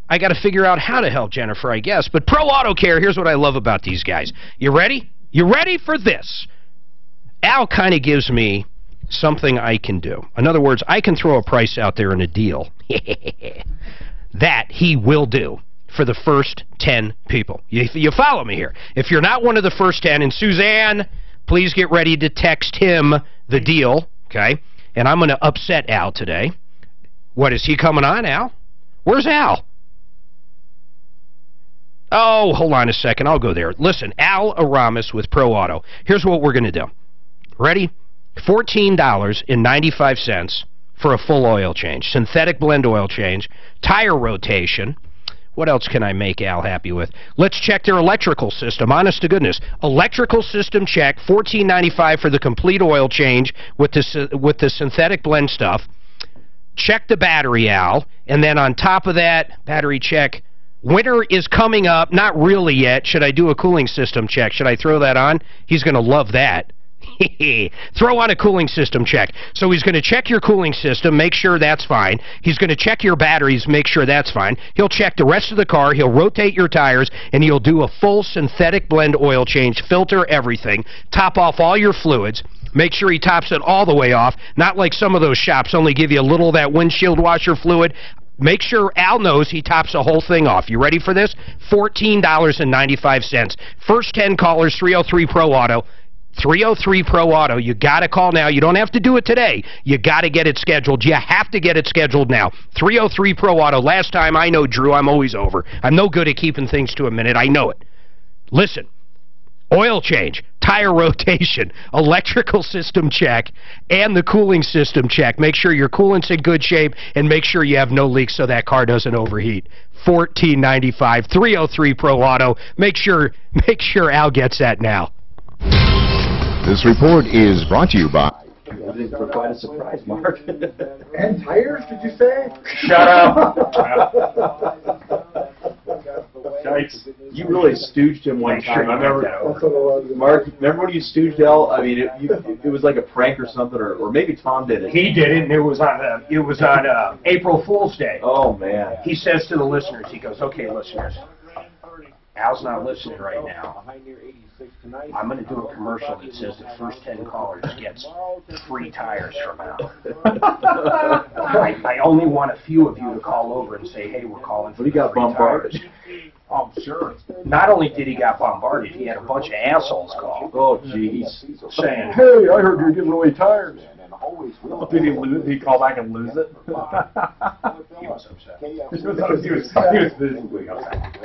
I got to figure out how to help Jennifer, I guess. But Pro Auto Care, here's what I love about these guys. You ready? You ready for this? Al kind of gives me something I can do. In other words, I can throw a price out there in a deal. That he will do for the first 10 people. You follow me here. If you're not one of the first 10, and Suzanne, please get ready to text him the deal, okay? And I'm going to upset Al today. What, is he coming on, Al? Where's Al? Oh, hold on a second. I'll go there. Listen, Al Aramis with Pro Auto. Here's what we're going to do. Ready? $14.95 for a full oil change, synthetic blend oil change, tire rotation. What else can I make Al happy with? Let's check their electrical system. Honest to goodness. Electrical system check, $14.95 for the complete oil change with the synthetic blend stuff. Check the battery, Al. And then on top of that, battery check. Winter is coming up. Not really yet. Should I do a cooling system check? Should I throw that on? He's going to love that. Throw on a cooling system check. So he's going to check your cooling system, make sure that's fine. He's going to check your batteries, make sure that's fine. He'll check the rest of the car. He'll rotate your tires, and he'll do a full synthetic blend oil change, filter everything, top off all your fluids. Make sure he tops it all the way off. Not like some of those shops only give you a little of that windshield washer fluid. Make sure Al knows he tops the whole thing off. You ready for this? $14.95. First 10 callers, 303-PRO-AUTO. 303-PRO-AUTO. You got to call now. You don't have to do it today. You got to get it scheduled. You have to get it scheduled now. 303-PRO-AUTO. Last time, I know, Drew, I'm always over. I'm no good at keeping things to a minute. I know it. Listen. Oil change, tire rotation, electrical system check, and the cooling system check. Make sure your coolant's in good shape, and make sure you have no leaks so that car doesn't overheat. $14.95, 303-PRO-AUTO. Make sure Al gets that now. This report is brought to you by... Everything for quite a surprise, Mark. And tires, did you say? Shut up. You really stooged him one time. I remember. Mark, remember when you stooged Al? I mean, it was like a prank or something, or maybe Tom did it. He did it, and it was on April Fool's Day. Oh man. He says to the listeners, he goes, "Okay, listeners, Al's not listening right now. I'm going to do a commercial that says the first 10 callers gets free tires from Al. I only want a few of you to call over and say, hey, we're calling for he got bombarded. Oh, sure. Not only did he get bombarded, he had a bunch of assholes call. Oh, jeez. Saying, hey, I heard you're giving away tires. Did he lose? Did he call back and lose it? He was upset. He was visibly upset.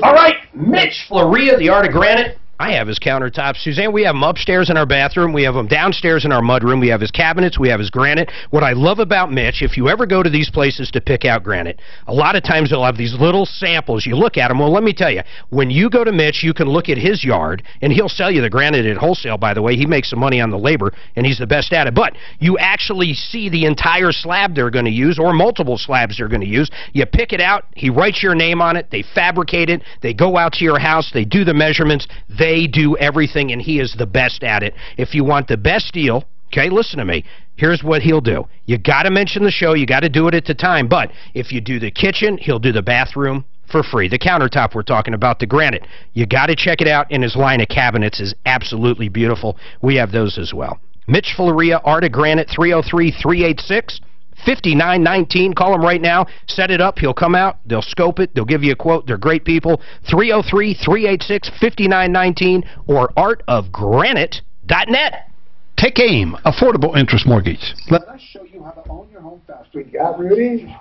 All right, Mitch Floria, the Art of Granite. I have his countertops. Suzanne, we have them upstairs in our bathroom. We have them downstairs in our mudroom. We have his cabinets. We have his granite. What I love about Mitch, if you ever go to these places to pick out granite, a lot of times they'll have these little samples. You look at them. Well, let me tell you, when you go to Mitch, you can look at his yard, and he'll sell you the granite at wholesale, by the way. He makes some money on the labor, and he's the best at it. But you actually see the entire slab they're going to use, or multiple slabs they're going to use. You pick it out. He writes your name on it. They fabricate it. They go out to your house. They do the measurements. They do everything, and he is the best at it. If you want the best deal, okay, listen to me. Here's what he'll do. You got to mention the show. You got to do it at the time. But if you do the kitchen, he'll do the bathroom for free. The countertop we're talking about, the granite. You got to check it out, and his line of cabinets is absolutely beautiful. We have those as well. Mitch Floria, Art of Granite, 303-386. 5919. Call him right now. Set it up. He'll come out. They'll scope it. They'll give you a quote. They're great people. 303-386-5919 or artofgranite.net. Take AIM, affordable interest mortgage. Let us show you how to own your home faster. We got Rudy.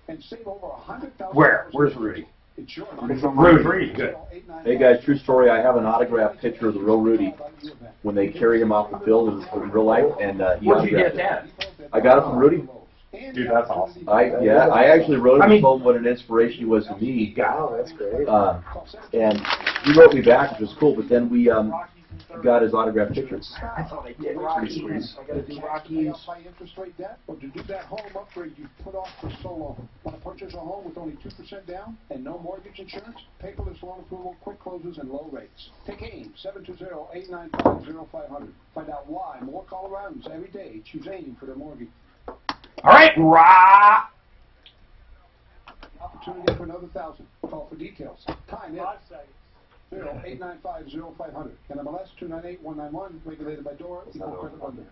And save over $100,000. Where's Rudy? It's your Rudy. Good. Hey guys, true story. I have an autographed picture of the real Rudy when they carried him off the field in real life, and he Where'd you autographed get that? I got it from Rudy. Dude, that's awesome. I actually wrote him and told him what an inspiration he was to me. Wow, that's great. And he wrote me back, which was cool. But then we got his autographed pictures. I thought I did Rockies. I got to do Rockies. High interest rate debt, or to do that home upgrade you put off for so long. Want to purchase a home with only 2% down and no mortgage insurance? Paperless loan approval, quick closes, and low rates. Take AIM, 720-895-0500. Find out why more Coloradans every day choose AIM for their mortgage. All right, Opportunity for another 1,000. Call for details. Time is 895-0500. NMLS 298191. Regulated by DORA. Equal credit lender.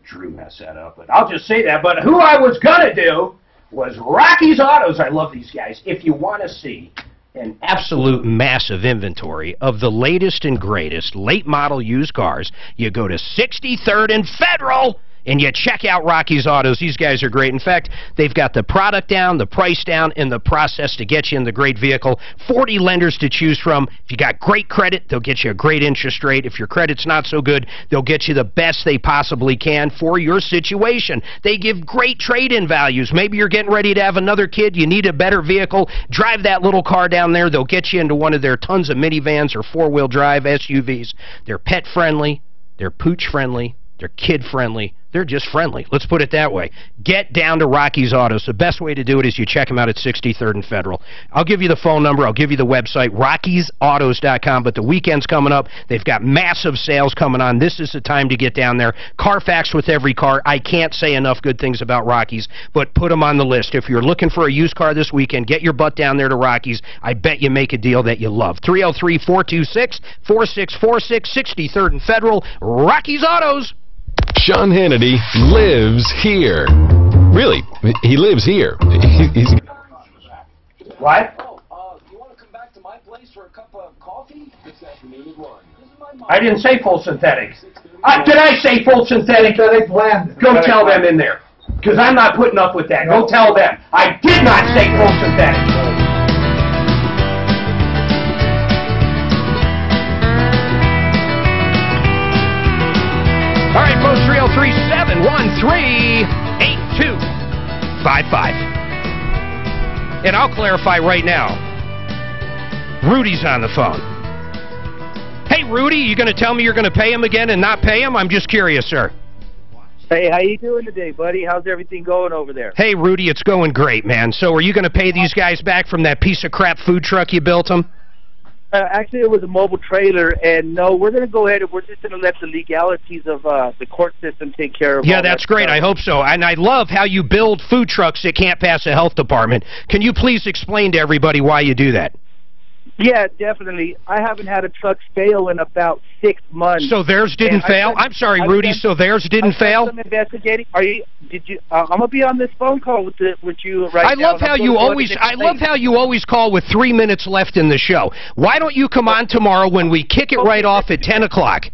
Drew messed that up, but I'll just say that. But who I was going to do was Rocky's Autos. I love these guys. If you want to see an absolute massive inventory of the latest and greatest late model used cars, you go to 63rd and Federal. And you check out Rocky's Autos. These guys are great. In fact, they've got the product down, the price down, and the process to get you in the great vehicle. 40 lenders to choose from. If you got great credit, they'll get you a great interest rate. If your credit's not so good, they'll get you the best they possibly can for your situation. They give great trade-in values. Maybe you're getting ready to have another kid. You need a better vehicle. Drive that little car down there. They'll get you into one of their tons of minivans or four-wheel drive SUVs. They're pet-friendly. They're pooch-friendly. They're kid-friendly. They're just friendly. Let's put it that way. Get down to Rocky's Autos. The best way to do it is you check them out at 63rd and Federal. I'll give you the phone number. I'll give you the website, Rocky'sAutos.com. But the weekend's coming up. They've got massive sales coming on. This is the time to get down there. Carfax with every car. I can't say enough good things about Rocky's, but put them on the list. If you're looking for a used car this weekend, get your butt down there to Rocky's. I bet you make a deal that you love. 303-426-4646, 63rd and Federal. Rocky's Autos. Sean Hannity lives here. Really, he lives here. He's What? You want to come back to my place for a cup of coffee? This afternoon at 1. I didn't say full synthetic. Did I say full synthetic? Synthetic blend. Go tell them in there. Because I'm not putting up with that. Go tell them. I did not say full synthetic. All right, folks, 303-713-8255. And I'll clarify right now, Rudy's on the phone. Hey, Hey, Rudy, you going to tell me you're going to pay him again and not pay him? I'm just curious, sir. Hey, how you doing today, buddy? How's everything going over there? Hey, Rudy, it's going great, man. So are you going to pay these guys back from that piece of crap food truck you built them? Actually, it was a mobile trailer, and no, we're going to go ahead and we're just going to let the legalities of the court system take care of Yeah, that's great. I hope so. And I love how you build food trucks that can't pass a health department. Can you please explain to everybody why you do that? Yeah, definitely. I haven't had a truck fail in about 6 months. So theirs didn't fail? I'm sorry, Rudy, so theirs didn't fail? Some investigating. I'm going to be on this phone call with you right now. I love how you always call with 3 minutes left in the show. Why don't you come on tomorrow when we kick it right off at 10 o'clock?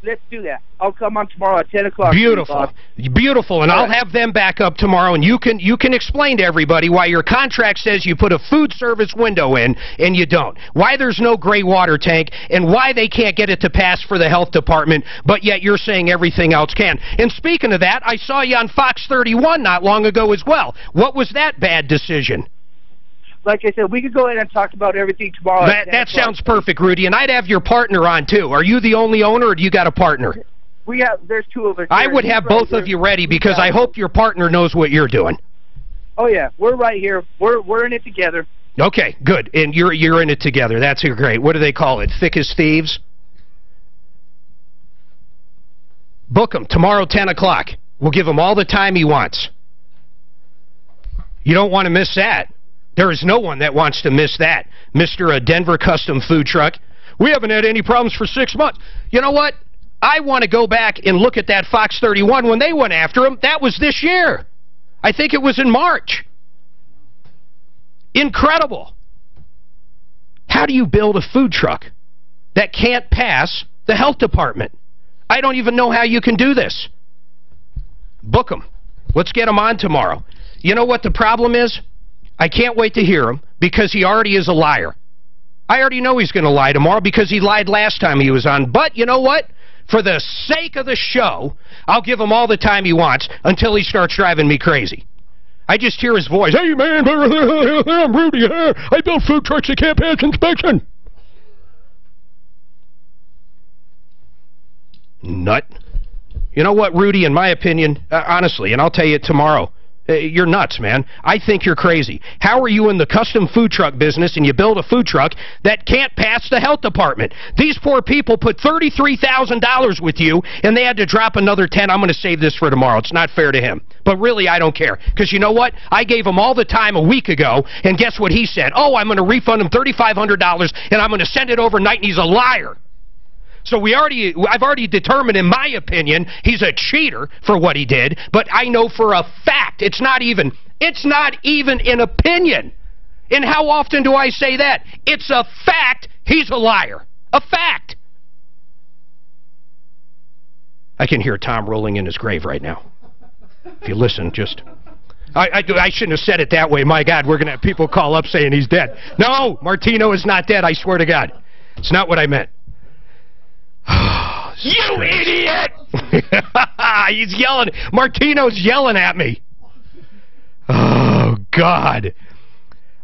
Let's do that. I'll come on tomorrow at 10 o'clock. Beautiful. Beautiful. And I'll have them back up tomorrow, and you can explain to everybody why your contract says you put a food service window in and you don't. Why there's no gray water tank, and why they can't get it to pass for the health department, but yet you're saying everything else can. And speaking of that, I saw you on Fox 31 not long ago as well. What was that bad decision? Like I said, we could go ahead and talk about everything tomorrow. That sounds perfect, Rudy. And I'd have your partner on, too. Are you the only owner, or do you got a partner? There's two of us. I would have both of you ready, because I hope your partner knows what you're doing. Oh, yeah. We're right here. We're in it together. Okay, good. And you're in it together. That's great. What do they call it? Thick as thieves? Book him tomorrow, 10 o'clock. We'll give him all the time he wants. You don't want to miss that. There is no one that wants to miss that. Mr. Denver Custom Food Truck. We haven't had any problems for 6 months. You know what? I want to go back and look at that Fox 31 when they went after him. That was this year. I think it was in March. Incredible. How do you build a food truck that can't pass the health department? I don't even know how you can do this. Book him. Let's get him on tomorrow. You know what the problem is? I can't wait to hear him, because he already is a liar. I already know he's going to lie tomorrow, because he lied last time he was on. But you know what? For the sake of the show, I'll give him all the time he wants until he starts driving me crazy. I just hear his voice. Hey, man, I'm Rudy. I build food trucks that can't pass inspection. Nut. You know what, Rudy, in my opinion, honestly, and I'll tell you tomorrow, you're nuts, man. I think you're crazy. How are you in the custom food truck business and you build a food truck that can't pass the health department? These poor people put $33,000 with you, and they had to drop another 10. I'm going to save this for tomorrow. It's not fair to him. But really, I don't care. Because you know what? I gave him all the time a week ago, and guess what he said? Oh, I'm going to refund him $3,500, and I'm going to send it overnight, and he's a liar. So I've already determined, in my opinion, he's a cheater for what he did, but I know for a fact, it's not even an opinion. And how often do I say that? It's a fact he's a liar. A fact. I can hear Tom rolling in his grave right now. If you listen, just... I shouldn't have said it that way. My God, we're going to have people call up saying he's dead. No, Martino is not dead, I swear to God. It's not what I meant. You idiot! He's yelling. Martino's yelling at me. Oh, God.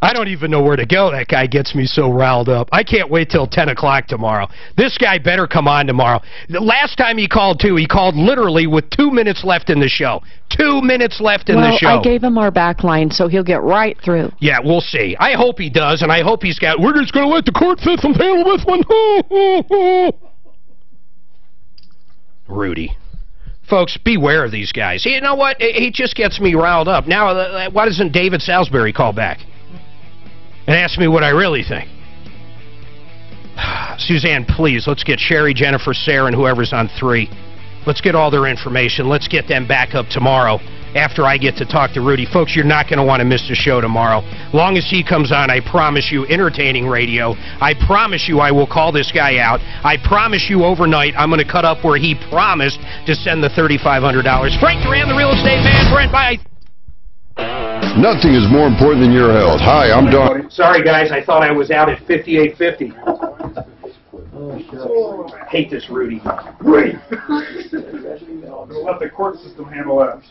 I don't even know where to go. That guy gets me so riled up. I can't wait till 10 o'clock tomorrow. This guy better come on tomorrow. The last time he called, too, he called literally with 2 minutes left in the show. 2 minutes left in the show. Well, I gave him our back line, so he'll get right through. Yeah, we'll see. I hope he does, and I hope he's got... We're just going to let the court system handle this one. Rudy. Folks, beware of these guys. You know what? He just gets me riled up. Now, why doesn't David Salisbury call back and ask me what I really think? Suzanne, please, let's get Sherry, Jennifer, Sarah, and whoever's on 3. Let's get all their information. Let's get them back up tomorrow after I get to talk to Rudy. Folks, you're not going to want to miss the show tomorrow. Long as he comes on, I promise you, entertaining radio. I promise you I will call this guy out. I promise you overnight I'm going to cut up where he promised to send the $3,500. Frank Duran, the real estate man. Brent, bye. Nothing is more important than your health. Hi, I'm Don. Sorry, guys. I thought I was out at 5850. I hate this, Rudy. Rudy! Let the court system handle that.